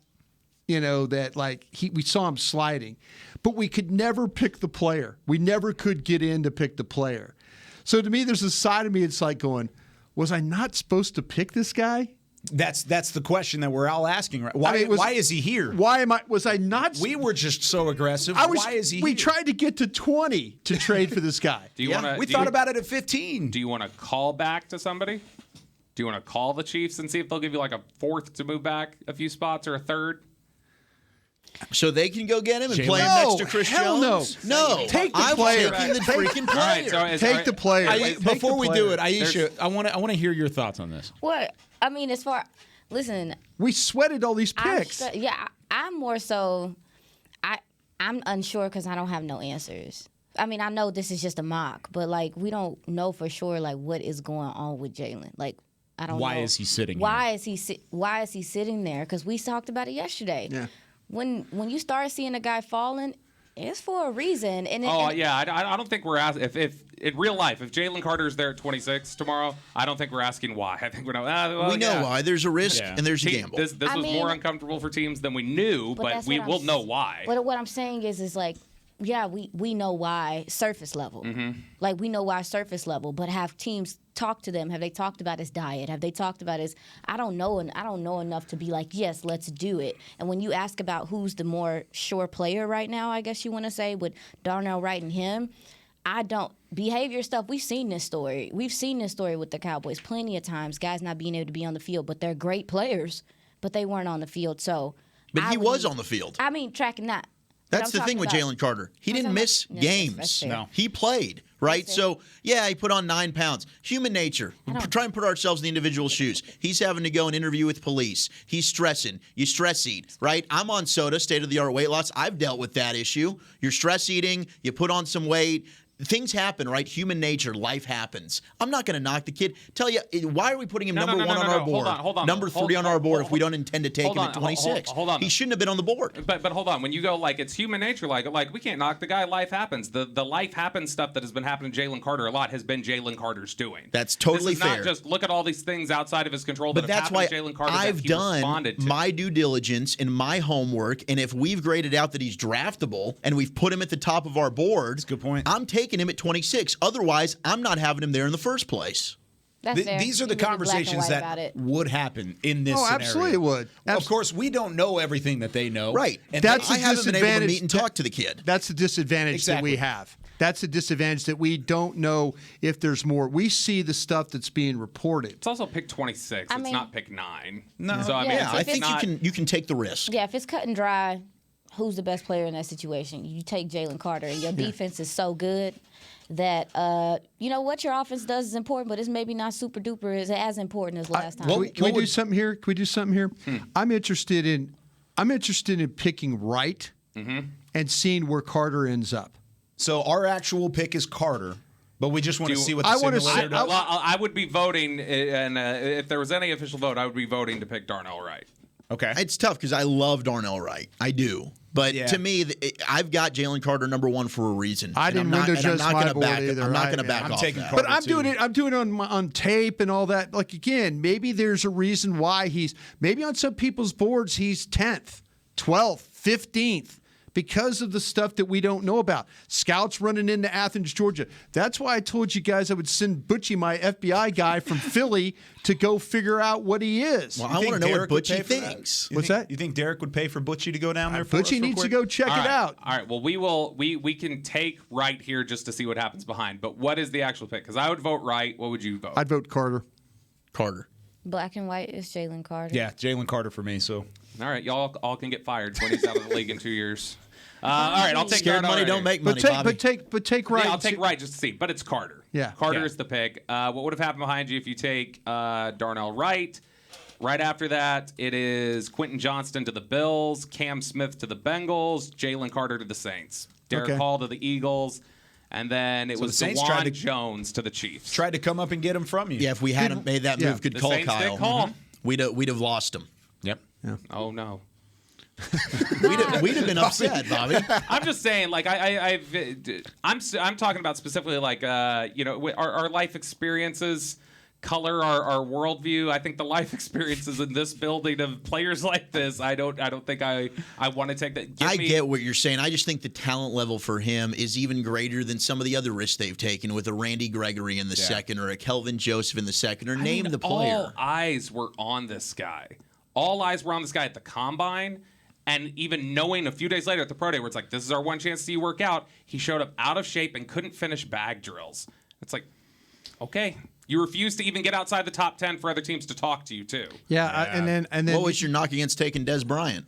that like we saw him sliding, but we could never pick the player. We never could get in to pick the player. So to me, there's a side of me that's like going, was I not supposed to pick this guy? That's the question that we're all asking. Right? Why is he here? Was I not? We were just so aggressive. Why is he here? We tried to get to 20 to trade for this guy. We thought about it at 15. Do you want to call back to somebody? Do you want to call the Chiefs and see if they'll give you like a fourth to move back a few spots or a third? So they can go get him and play him next to Chris Jones? No. Take the player. I'm taking the freaking player. Take the player. Before we do it, Aisha, I want to hear your thoughts on this. What? I mean, listen. We sweated all these picks. I'm more so. I'm unsure because I don't have no answers. I mean, I know this is just a mock, but like we don't know for sure like what is going on with Jalen. Like I don't know. Why is he sitting? Why is he sitting there? Because we talked about it yesterday. Yeah. When you start seeing a guy falling, it's for a reason. And I don't think we're asking if in real life if Jalen Carter's there at 26 tomorrow. I don't think we're asking why. I think we know why. There's a risk and there's a gamble. This was more uncomfortable for teams than we knew, but we will know why. But what I'm saying is like. Yeah, we know why surface level. Mm-hmm. Like, we know why surface level, but have teams talked to them? Have they talked about his diet? Have they talked about his, I don't know enough to be like, yes, let's do it. And when you ask about who's the more sure player right now, I guess you want to say, with Darnell Wright and him, behavior stuff, we've seen this story. We've seen this story with the Cowboys plenty of times, guys not being able to be on the field, but they're great players, but they weren't on the field. But he was on the field. I mean, tracking that. That's the thing with Jalen Carter. He didn't miss games. No. He played, right? So, yeah, he put on 9 pounds. Human nature. Try and put ourselves in the individual shoes. He's having to go and interview with police. He's stressing. You stress eat, right? I'm on soda, state-of-the-art weight loss. I've dealt with that issue. You're stress eating. You put on some weight. Things happen, right? Human nature, life happens. I'm not going to knock the kid. Tell you, why are we putting him number 1 on our board? Hold on. Number 3 on our board if we don't intend to take him at 26. Hold on. He shouldn't have been on the board. But hold on. When you go like it's human nature, like we can't knock the guy. Life happens. The life happens stuff that has been happening to Jalen Carter a lot has been Jalen Carter's doing. That's totally fair. Not just look at all these things outside of his control. But that's why Jalen Carter I've done my due diligence and my homework. And if we've graded out that he's draftable and we've put him at the top of our board, that's a good point. I'm taking him at 26. Otherwise, I'm not having him there in the first place. These are the conversations that would happen in this scenario. Absolutely would. Of course, we don't know everything that they know. Right. And I haven't been able to meet and talk to the kid. That's the disadvantage that we have. That's the disadvantage that we don't know if there's more. We see the stuff that's being reported. It's also pick 26. It's not pick 9. No. So, I think you can take the risk. Yeah, if it's cut and dry, who's the best player in that situation? You take Jalen Carter, and your defense is so good that what your offense does is important, but it's maybe not super duper as important as last time. Can we do something here? I'm interested in picking right and seeing where Carter ends up. So our actual pick is Carter, but we just want to see what the simulator does. I would be voting, and if there was any official vote, I would be voting to pick Darnell Wright. Okay. It's tough because I love Darnell Wright. I do. But to me, I've got Jalen Carter number 1 for a reason. I didn't window dress my board either. I'm not going to back off that. But I'm doing it on tape and all that. Like, again, maybe there's a reason why maybe on some people's boards he's 10th, 12th, 15th. Because of the stuff that we don't know about. Scouts running into Athens, Georgia. That's why I told you guys I would send Butchie, my FBI guy from Philly, to go figure out what he is. Well, I want to know what Butchie thinks. What's that? You think Derek would pay for Butchie to go down there for Butchie needs to go check it out. All right. Well, we can take Wright here just to see what happens behind. But what is the actual pick? Because I would vote Wright. What would you vote? I'd vote Carter. Black and white is Jalen Carter. Yeah, Jalen Carter for me. So. All right. Y'all all can get fired when he's out of the league in 2 years. All right, I'll take Scared Darnell money Wright. don't make money, Bobby. But take Wright. Yeah, I'll take Wright just to see. But it's Carter. Yeah. Carter is the pick. What would have happened behind you if you take Darnell Wright? Right after that, it is Quentin Johnston to the Bills, Cam Smith to the Bengals, Jalen Carter to the Saints, Derek Hall to the Eagles, and then it was DeJuan Jones to the Chiefs. Tried to come up and get him from you. Yeah, if we hadn't made that move, good the call, Saints Kyle. Did call. we'd have lost him. Yep. Yeah. Oh no. We'd have been upset, Bobby. I'm just saying, like I'm talking about specifically like our life experiences color our worldview. I think the life experiences in this building of players like this, I don't think I want to take that. I get what you're saying. I just think the talent level for him is even greater than some of the other risks they've taken with a Randy Gregory in the second or a Kelvin Joseph in the second, or name the player. All eyes were on this guy. All eyes were on this guy at the combine. And even knowing a few days later at the pro day where it's like, this is our one chance to see you work out, he showed up out of shape and couldn't finish bag drills. It's like, okay. You refuse to even get outside the top 10 for other teams to talk to you, too. Yeah. And then what was your knock against taking Des Bryant?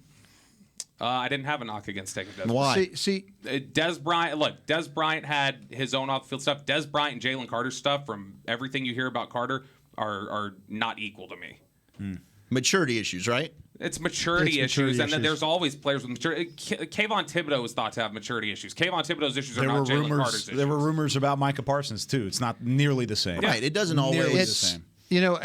I didn't have a knock against taking Des Bryant. Why? See, Des Bryant had his own off-the-field stuff. Des Bryant and Jalen Carter's stuff, from everything you hear about Carter, are not equal to me. Maturity issues, right? It's maturity issues, and then there's always players with maturity. Kayvon Thibodeau was thought to have maturity issues. Kayvon Thibodeau's issues are not Jalen Carter's issues. There were rumors about Micah Parsons, too. It's not nearly the same. Right. It doesn't always. Nearly the same. You know,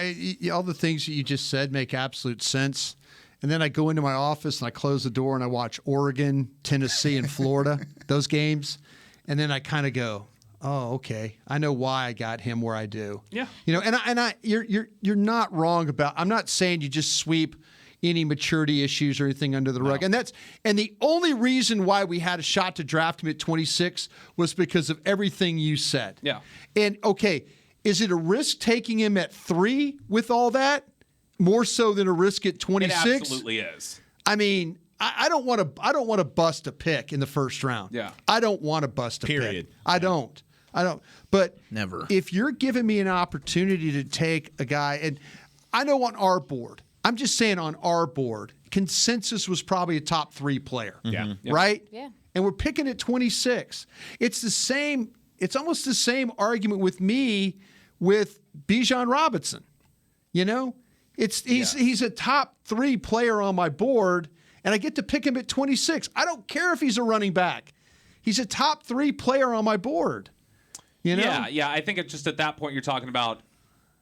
all the things that you just said make absolute sense. And then I go into my office and I close the door and I watch Oregon, Tennessee, and Florida, those games. And then I kind of go, oh, okay. I know why I got him where I do. Yeah. You know, you're not wrong about. I'm not saying you just sweep any maturity issues or anything under the rug. And the only reason why we had a shot to draft him at 26 was because of everything you said. Yeah. And okay, is it a risk taking him at 3 with all that? More so than a risk at 26? It absolutely is. I mean, I don't want to bust a pick in the first round. Yeah. I don't want to bust a Period. pick. I don't. But Never. If you're giving me an opportunity to take a guy, and I know on our board, I'm just saying on our board, consensus was probably a top 3 player. Yeah. Right? Yeah. And we're picking at 26. It's almost the same argument with me with Bijan Robinson. You know? He's a top 3 player on my board, and I get to pick him at 26. I don't care if he's a running back. He's a top 3 player on my board. You know? Yeah. I think it's just at that point you're talking about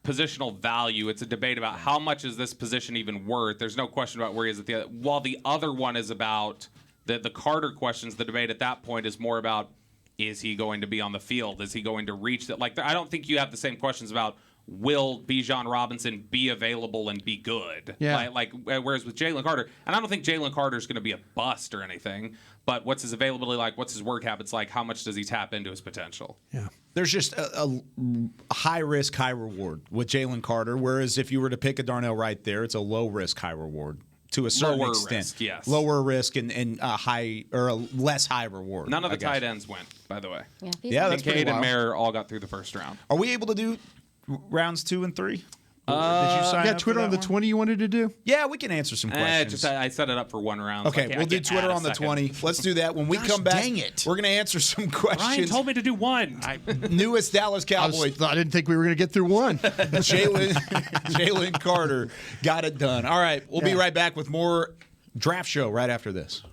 positional value. It's a debate about how much is this position even worth. There's no question about where he is at the other. While the other one is about the Carter questions, the debate at that point is more about, is he going to be on the field? Is he going to reach that? Like, I don't think you have the same questions about, will Bijan Robinson be available and be good? Yeah. Whereas with Jalen Carter, and I don't think Jalen Carter is going to be a bust or anything, but what's his availability like? What's his work habits like? How much does he tap into his potential? Yeah. There's just a high risk, high reward with Jalen Carter, whereas if you were to pick a Darnell Wright there, it's a low risk, high reward to a certain Lower extent. risk, yes. Lower risk and a high or a less high reward. None of the tight ends went, by the way. Yeah, that's pretty Kincaid and wild. Mayer all got through the first round. Are we able to do rounds 2 and 3? Did you sign You up got for Twitter that on the one? 20 you wanted to do? Yeah, we can answer some questions. I set it up for one round. so Okay, I we'll do can't Twitter add a on the second. 20. Let's do that. When we Gosh, come back, dang it. we're going to answer some questions. Ryan told me to do one. Newest Dallas Cowboy, I didn't think we were going to get through one. Jalen Carter got it done. All right, we'll be right back with more Draft Show right after this.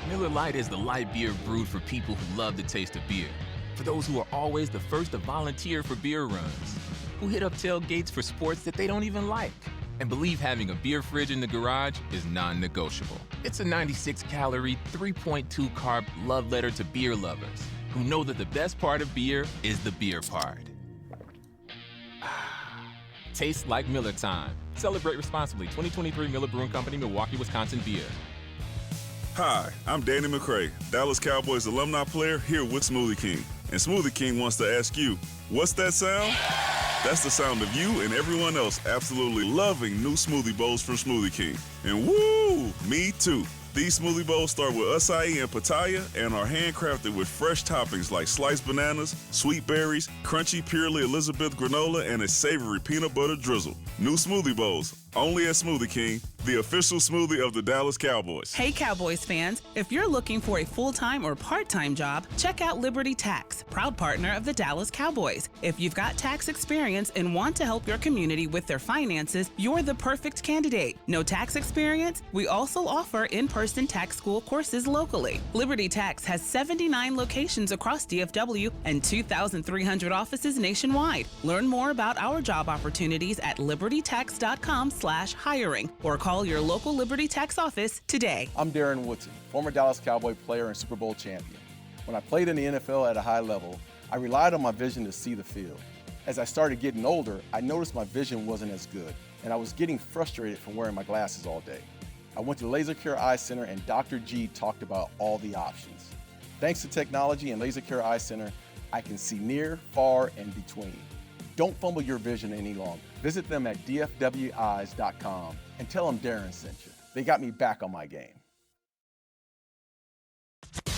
Miller Lite is the light beer brewed for people who love the taste of beer. For those who are always the first to volunteer for beer runs, who hit up tailgates for sports that they don't even like, and believe having a beer fridge in the garage is non-negotiable. It's a 96-calorie, 3.2 carb love letter to beer lovers who know that the best part of beer is the beer part. Tastes like Miller time. Celebrate responsibly. 2023 Miller Brewing Company, Milwaukee, Wisconsin beer. Hi, I'm Danny McCray, Dallas Cowboys alumni player here with Smoothie King. And Smoothie King wants to ask you, what's that sound? That's the sound of you and everyone else absolutely loving new smoothie bowls from Smoothie King. And woo, me too. These smoothie bowls start with acai and pitaya and are handcrafted with fresh toppings like sliced bananas, sweet berries, crunchy Purely Elizabeth granola, and a savory peanut butter drizzle. New smoothie bowls, Only at Smoothie King, the official smoothie of the Dallas Cowboys. Hey Cowboys fans, if you're looking for a full-time or part-time job, check out Liberty Tax, proud partner of the Dallas Cowboys. If you've got tax experience and want to help your community with their finances, you're the perfect candidate. No tax experience? We also offer in-person tax school courses locally. Liberty Tax has 79 locations across DFW and 2,300 offices nationwide. Learn more about our job opportunities at libertytax.com/hiring or call your local Liberty Tax office today. I'm Darren Woodson, former Dallas Cowboy player and Super Bowl champion. When I played in the NFL at a high level, I relied on my vision to see the field. As I started getting older, I noticed my vision wasn't as good, and I was getting frustrated from wearing my glasses all day. I went to Laser Care Eye Center, and Dr. G talked about all the options. Thanks to technology and Laser Care Eye Center, I can see near, far, and between. Don't fumble your vision any longer. Visit them at dfweyes.com and tell them Darren sent you. They got me back on my game.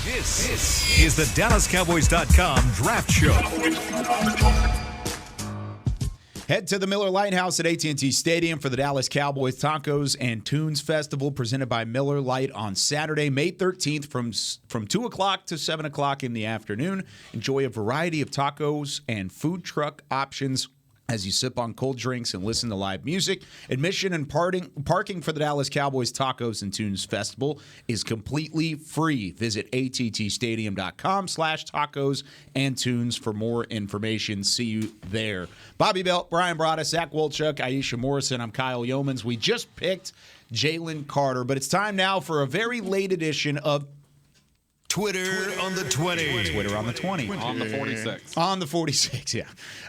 This is the DallasCowboys.com Draft Show. Head to the Miller Lighthouse at AT&T Stadium for the Dallas Cowboys Tacos and Tunes Festival presented by Miller Lite on Saturday, May 13th from 2 o'clock to 7 o'clock in the afternoon. Enjoy a variety of tacos and food truck options as you sip on cold drinks and listen to live music. Admission and parking for the Dallas Cowboys Tacos and Tunes Festival is completely free. Visit attstadium.com/tacos and tunes for more information. See you there. Bobby Belt, Brian Broaddus, Zach Wolchuk, Aisha Morrison. I'm Kyle Yeomans. We just picked Jalen Carter, but it's time now for a very late edition of Twitter on the 20. Twitter on the 20. On the 46. On the 46, yeah.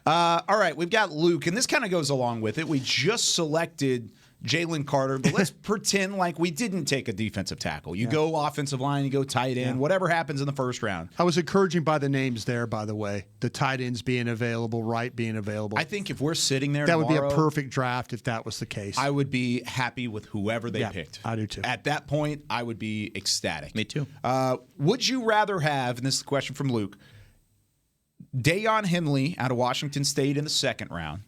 All right, we've got Luke, and this kind of goes along with it. We just selected Jalen Carter, but let's pretend like we didn't take a defensive tackle. You go offensive line, you go tight end, whatever happens in the first round. I was encouraging by the names there, by the way. The tight ends being available, right being available. I think if we're sitting there that tomorrow, would be a perfect draft if that was the case. I would be happy with whoever they picked. I do too. At that point, I would be ecstatic. Me too. Would you rather have, and this is the question from Luke, Deion Henley out of Washington State in the second round,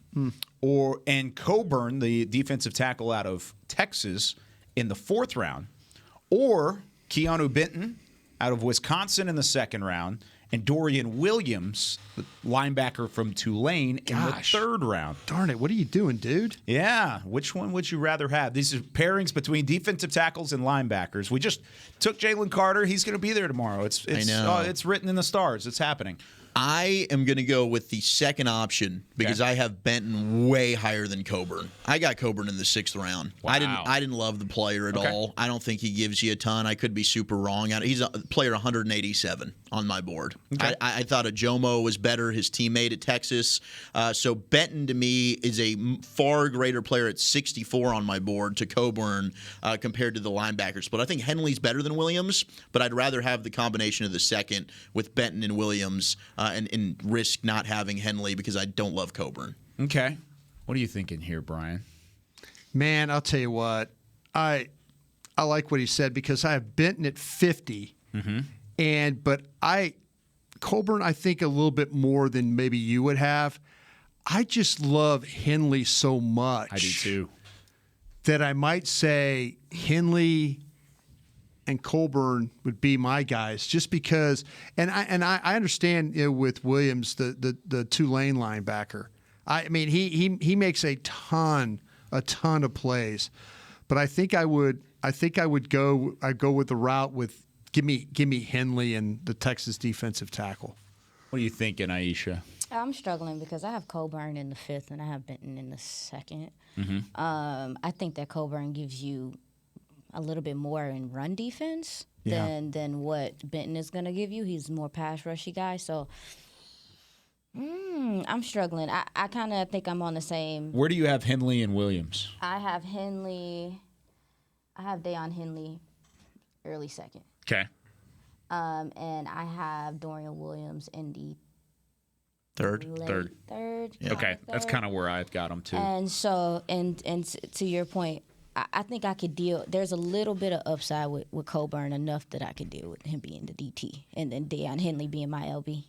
and Coburn, the defensive tackle out of Texas, in the fourth round, or Keanu Benton out of Wisconsin in the second round, and Dorian Williams, the linebacker from Tulane, in the third round? Darn it, what are you doing, dude? Yeah, which one would you rather have? These are pairings between defensive tackles and linebackers. We just took Jalen Carter. He's going to be there tomorrow. It's written in the stars. It's happening. I am going to go with the second option because I have Benton way higher than Coburn. I got Coburn in the sixth round. Wow. I didn't love the player at all. I don't think he gives you a ton. I could be super wrong. He's a player 187 on my board. Okay. I thought Ajomo was better, his teammate at Texas. So Benton to me is a far greater player at 64 on my board to Coburn compared to the linebackers. But I think Henley's better than Williams, but I'd rather have the combination of the second with Benton and Williams. And risk not having Henley because I don't love Coburn. Okay. What are you thinking here, Brian? Man, I'll tell you what. I like what he said because I have Benton at 50. But Coburn, I think a little bit more than maybe you would have. I just love Henley so much. I do too. That I might say Henley and Coburn would be my guys, just because. And I understand with Williams, the Tulane linebacker. I mean, he makes a ton of plays, but I think I would go with the route with give me Henley and the Texas defensive tackle. What are you thinking, Aisha? I'm struggling because I have Coburn in the fifth and I have Benton in the second. I think that Coburn gives you a little bit more in run defense than what Benton is going to give you. He's more pass rushy guy. So I'm struggling. I kind of think I'm on the same. Where do you have Henley and Williams? I have Deion Henley early second. Okay. And I have Dorian Williams in the third. Yeah. Okay, that's kind of where I've got him too. And so, and to your point, I think I could deal. There's a little bit of upside with Coburn, enough that I could deal with him being the DT, and then Deion Henley being my LB.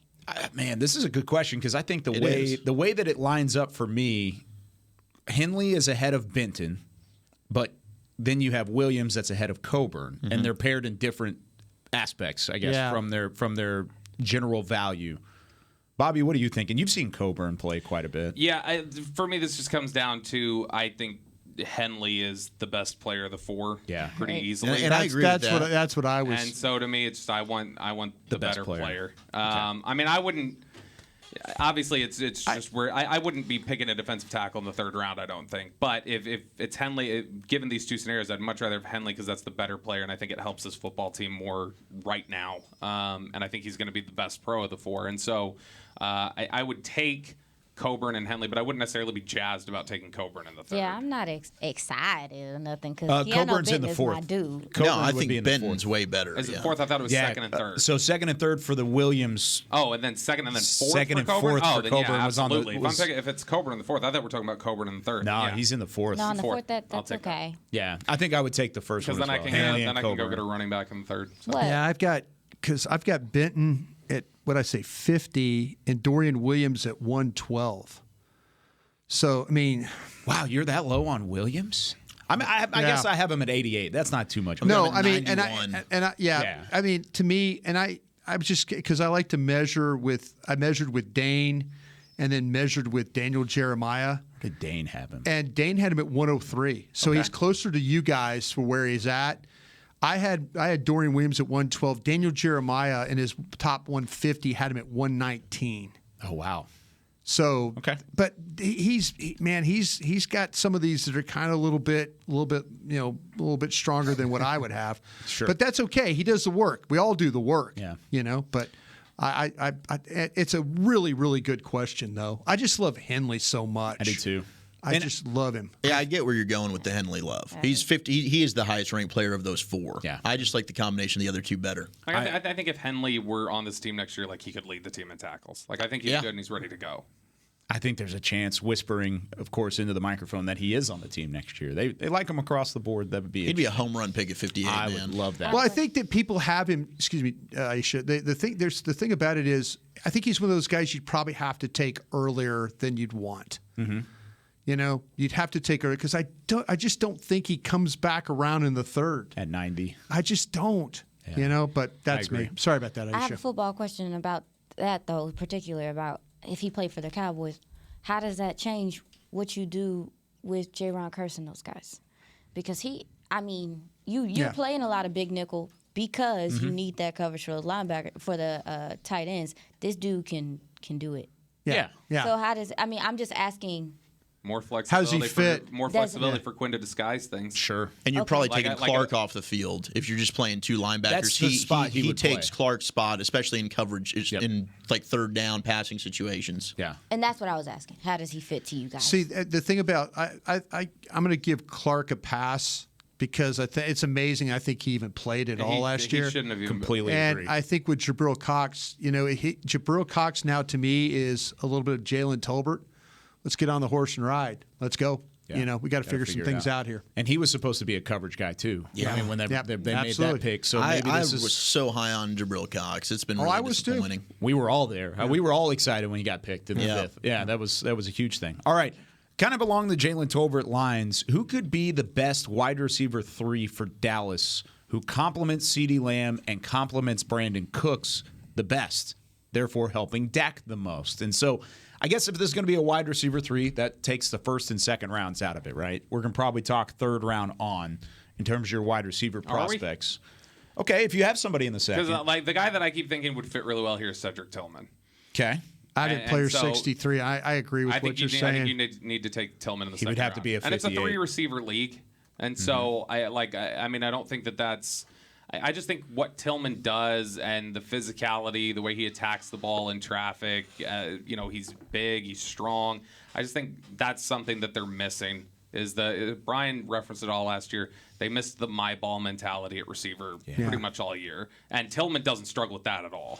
Man, this is a good question because I think the way that it lines up for me, Henley is ahead of Benton, then you have Williams that's ahead of Coburn, and they're paired in different aspects, I guess, from their general value. Bobby, what are you thinking? You've seen Coburn play quite a bit. Yeah, for me, this just comes down to I think Henley is the best player of the four. Yeah, pretty easily. And I agree with that. That's what I was. And so to me, it's just I want the best better player. Okay. I mean, I wouldn't. Obviously, it's just where I wouldn't be picking a defensive tackle in the third round. I don't think. But if it's Henley, given these two scenarios, I'd much rather have Henley because that's the better player, and I think it helps this football team more right now. And I think he's going to be the best pro of the four. And so I would take Coburn and Henley, but I wouldn't necessarily be jazzed about taking Coburn in the third. Yeah, I'm not excited or nothing because Coburn's in the is fourth. my dude. Coburn No, I would think be in the Benton's fourth. way better. Is it fourth? I thought it was second and third. So second and third for the Williams. Oh, and then second and then fourth Second for and Coburn? fourth Oh, for then Coburn yeah, was on the- absolutely. If it's Coburn in the fourth, I thought we were talking about Coburn in the third. No, Yeah. he's in the fourth. No, in the Fourth. fourth, I'll that's take that. okay. Yeah, I think I would take the first one Because then as well. I can Henley then and I can go Coburn. get a running back in the third. So. What? Yeah, I've got Benton at what I say 50 and Dorian Williams at 112. So I mean, Wow, you're that low on Williams? I mean, I guess I have him at 88. That's not too much. no, at I mean, 91. yeah, I mean, to me, and I just because I like to measure with. I measured with Dane, and then measured with Daniel Jeremiah. Where did Dane have him? And Dane had him at 103. So he's closer to you guys for where he's at. I had Dorian Williams at 112. Daniel Jeremiah in his top 150 had him at 119. Oh wow. So but he's got some of these that are kind of a little bit stronger than what I would have. Sure. But that's okay. He does the work. We all do the work. Yeah. But I it's a really, really good question though. I just love Henley so much. I do too. I just love him. Yeah, I get where you're going with the Henley love. He's 50. He is the highest ranked player of those four. Yeah. I just like the combination of the other two better. I think if Henley were on this team next year, like he could lead the team in tackles. Like I think he's good and he's ready to go. I think there's a chance, whispering, of course, into the microphone, that he is on the team next year. They like him across the board. That would be. He'd be a home run pick at 58. I man. would love that. Well, I think that people have him. Excuse me, Aisha. The thing about it is, I think he's one of those guys you'd probably have to take earlier than you'd want. Mm-hmm. You know, you'd have to take her because I just don't think he comes back around in the third at 90. I just don't. Yeah. You know, but that's me. Sorry about that, Aisha. I have a football question about that though, particularly about if he played for the Cowboys. How does that change what you do with J-Ron Curse and those guys? Because you're playing a lot of big nickel because you need that coverage for the linebacker for the tight ends. This dude can do it. Yeah. So how does I'm just asking. More flexibility. How does he fit? More flexibility for Quinn to disguise things. Sure. And you're probably taking Like Clark off the field if you're just playing two linebackers. That's the spot he would takes play. Clark's spot, especially in coverage in like third down passing situations. Yeah. And that's what I was asking. How does he fit to you guys? See, the thing about I'm going to give Clark a pass because it's amazing. I think he even played it all last year. He shouldn't have even Completely And agree. I think with Jabril Cox, Jabril Cox now to me is a little bit of Jalen Tolbert. Let's get on the horse and ride. Let's go. Yeah. We got to figure some it things out here. And he was supposed to be a coverage guy too. Yeah. I mean, when they made absolutely. that pick, so I maybe this was is. so high on Jabril Cox. It's been really I was too. disappointing. We were all there. We were all excited when he got picked in the fifth. Yeah, that was a huge thing. All right, kind of along the Jalen Tolbert lines, who could be the best wide receiver 3 for Dallas, who complements CeeDee Lamb and complements Brandon Cooks the best, therefore helping Dak the most? And so, I guess if there's going to be a wide receiver 3, that takes the first and second rounds out of it, right? We're going to probably talk third round on in terms of your wide receiver prospects. Okay, if you have somebody in the second. Because like the guy that I keep thinking would fit really well here is Cedric Tillman. Okay. I did player 63. I agree with what you're saying. I think you need to take Tillman in the He second would have round. to be a And it's a 58. 3-receiver league. And so I don't think that's I just think what Tillman does and the physicality, the way he attacks the ball in traffic, he's big, he's strong. I just think that's something that they're missing. Brian referenced it all last year. They missed the my ball mentality at receiver pretty much all year. And Tillman doesn't struggle with that at all.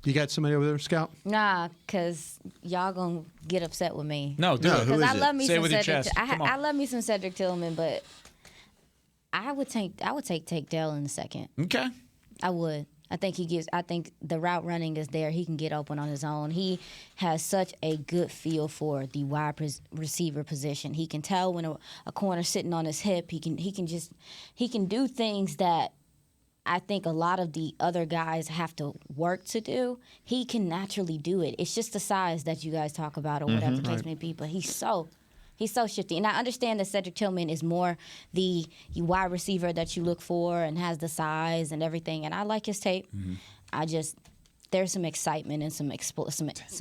You got somebody over there, Scout? Nah, because y'all going to get upset with me. No, do it. Who is I it? love me Say it some with your Cedric. chest. Come on. I love me some Cedric Tillman, but I would take Dale in the second. Okay. I would. I think the route running is there. He can get open on his own. He has such a good feel for the wide receiver position. He can tell when a corner's sitting on his hip. He can do things that I think a lot of the other guys have to work to do. He can naturally do it. It's just the size that you guys talk about or whatever the case may be. But he's so shifty. And I understand that Cedric Tillman is more the wide receiver that you look for and has the size and everything. And I like his tape. There's some excitement and some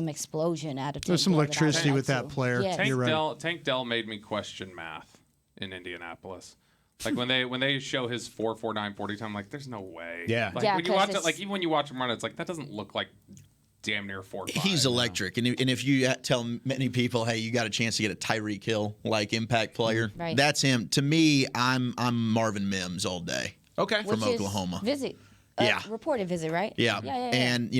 explosion out of Tank. There's some Dell electricity with that too. player. Yes. You're right. Tank Dell made me question math in Indianapolis. Like when they show his 4.49 40 time, I'm like, there's no way. Yeah. Like Yeah, when you watch 'cause it, like even when you watch him run, it's like that doesn't look like damn near 4.5. He's electric, and if you tell many people, hey, you got a chance to get a Tyreek Hill like impact player, Right. that's him. To me, I'm Marvin Mims all day. Okay. From Which is Oklahoma. a reported visit, right? Yeah. And,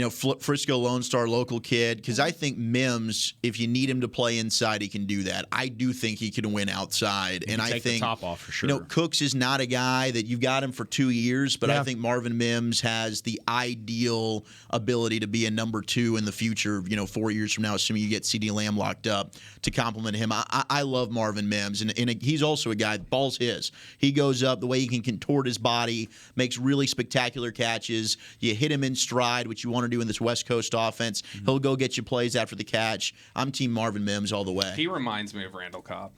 Frisco Lone Star local kid, because I think Mims, if you need him to play inside, he can do that. I do think he can win outside. And I take think the top off for sure. Cooks is not a guy that you've got him for 2 years, but I think Marvin Mims has the ideal ability to be a number 2 in the future, 4 years from now, assuming you get CeeDee Lamb locked up to complement him. I love Marvin Mims, and he's also a guy, the ball's his. He goes up, the way he can contort his body, makes really spectacular catches. You hit him in stride, which you want to do in this West Coast offense. He'll go get you plays after the catch. I'm team Marvin Mims all the way. He reminds me of Randall Cobb.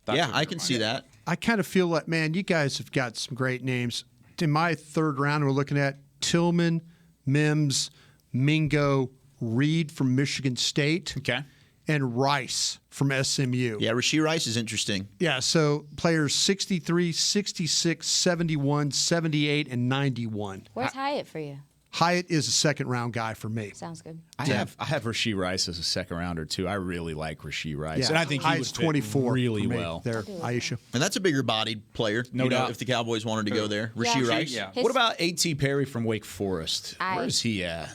I can see that. I kind of feel like, man, you guys have got some great names. In my third round, we're looking at Tillman, Mims, Mingo, Reed from Michigan State. Okay. And Rice from SMU. Yeah, Rashee Rice is interesting. Yeah, so players 63, 66, 71, 78, and 91. Where's Hyatt for you? Hyatt is a second-round guy for me. Sounds good. I have Rashee Rice as a second rounder too. I really like Rashee Rice, Yeah, and I think Hyatt's he would 24 really for me well. there, Aisha. And that's a bigger bodied player, No doubt. if the Cowboys wanted to go there. Rashee Rice. Yeah. What about A.T. Perry from Wake Forest? I- Where's he at?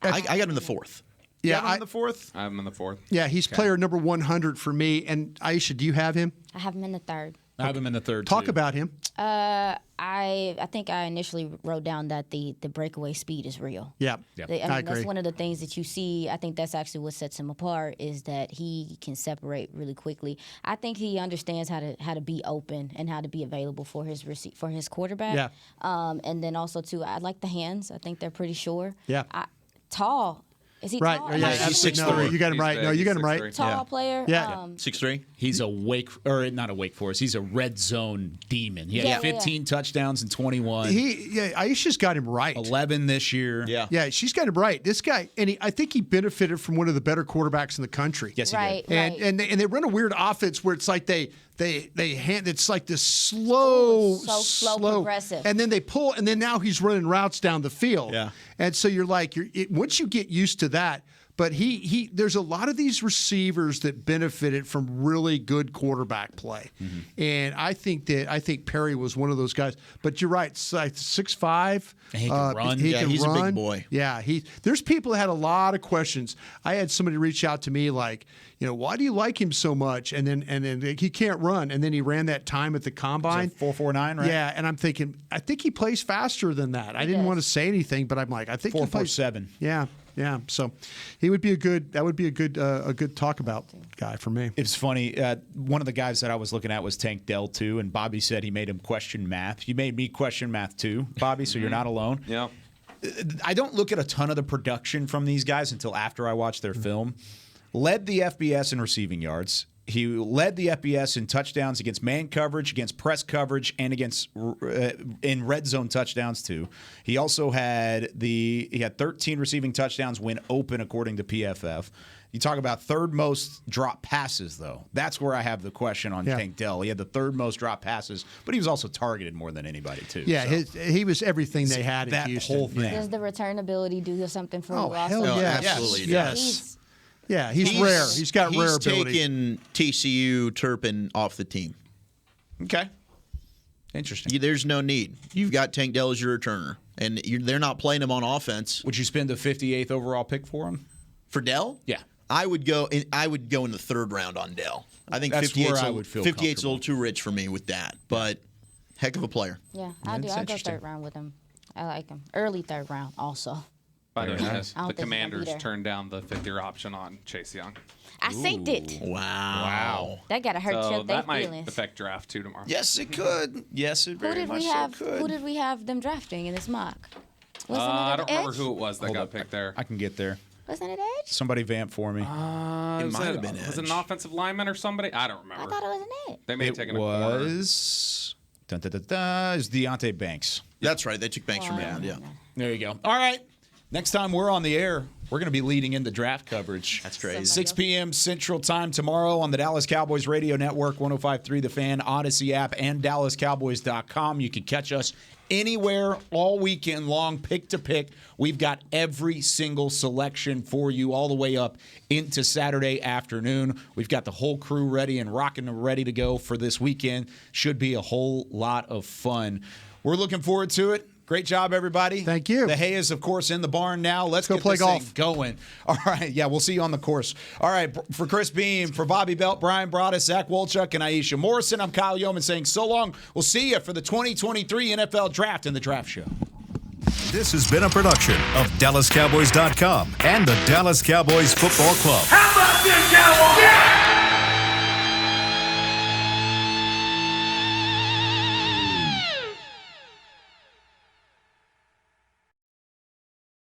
I got him in the 4th. Yeah, You have him in the fourth. I have him in the 4th. Yeah, he's player number 100 for me. And Aisha, do you have him? I have him in the third. I have him in the third. Talk too. about him. I think I initially wrote down that the breakaway speed is real. Yeah, I I mean, agree. that's one of the things that you see. I think that's actually what sets him apart is that he can separate really quickly. I think he understands how to be open and how to be available for his quarterback. Yeah. And then also too, I like the hands. I think they're pretty sure. Yeah. Tall. Is he Right. tall? Yeah, Am I he's absolutely 6'3". No, you got him He's right. big. No, you got He's him right. 6'3". tall player? Yeah. 6'3". He's not a Wake Forest. He's a red zone demon. He had Yeah, 15 touchdowns and 21. Aisha's got him right. 11 this year. Yeah, she's got him right. This guy, and I think he benefited from one of the better quarterbacks in the country. Yes, he Right, did. right. And they run a weird offense where it's like they hand, it's like this slow, So slow, progressive. and then they pull, and then now he's running routes down the field. Yeah. And so you're like, once you get used to that. But there's a lot of these receivers that benefited from really good quarterback play, and I think Perry was one of those guys. But you're right, it's like 6'5". And he can run. He Yeah, can he's a big run. boy. Yeah, there's people that had a lot of questions. I had somebody reach out to me like, why do you like him so much? And then he can't run, and then he ran that time at the combine. 4.49, right? Yeah, and I'm thinking, I think he plays faster than that. I didn't does. want to say anything, but I'm like, I think he plays 4.47. Yeah. So he would be a good talk about guy for me. It's funny. One of the guys that I was looking at was Tank Dell too, and Bobby said he made him question math. You made me question math too, Bobby. So you're not alone. Yeah. I don't look at a ton of the production from these guys until after I watch their film. Led the FBS in receiving yards. He led the FBS in touchdowns against man coverage, against press coverage, and against in red zone touchdowns too. He also had 13 receiving touchdowns when open according to PFF. You talk about third most drop passes though. That's where I have the question on Tank Dell. He had the third most drop passes, but he was also targeted more than anybody too. Yeah, so. he was everything they had that in Houston. whole thing. Does the return ability do something for you also? Hell Oh, yes. absolutely Yes. Yeah, he's rare. He's got rare ability. He's taken TCU Turpin off the team. Okay. Interesting. There's no need. You've got Tank Dell as your returner, and they're not playing him on offense. Would you spend the 58th overall pick for him? For Dell? Yeah. I would go in the third round on Dell. I think That's 58's where I would feel 58's a comfortable. little too rich for me with that, but heck of a player. Yeah, I'll go third round with him. I like him. Early third round also. By the way, I don't the think he'll be Commanders there. turned down the 5th-year option on Chase Young. I synced it. Wow. That gotta hurt So their that might feelings. affect draft too tomorrow. Yes, it could. Yes, it Who very did much we have? so could. Who did we have them drafting in this mock? Wasn't I it don't Edge? remember who it was that Hold got up. picked there. I can get there. Wasn't it Edge? Somebody vamp for me. It might have been Was it Edge. an offensive lineman or somebody? I don't I remember. thought it was an Edge. They may have It taken a corner. was. Dun, dun, dun, dun, is Deontay Banks. That's right. They took Banks from Maryland. Yeah. There you go. All right. Next time we're on the air, we're going to be leading into draft coverage. That's crazy. 6 p.m. Central Time tomorrow on the Dallas Cowboys Radio Network, 105.3 The Fan, Odyssey app, and DallasCowboys.com. You can catch us anywhere all weekend long, pick to pick. We've got every single selection for you all the way up into Saturday afternoon. We've got the whole crew ready and rocking and ready to go for this weekend. Should be a whole lot of fun. We're looking forward to it. Great job, everybody. Thank you. The hay is, of course, in the barn now. Let's go get play this golf. thing going. All right. Yeah, we'll see you on the course. All right. For Chris Beam, for Bobby Belt, Brian Broaddus, Zach Wolchuk, and Aisha Morrison, I'm Kyle Yeoman saying so long. We'll see you for the 2023 NFL Draft in the Draft Show. This has been a production of DallasCowboys.com and the Dallas Cowboys Football Club. How about this, Cowboys? Yeah!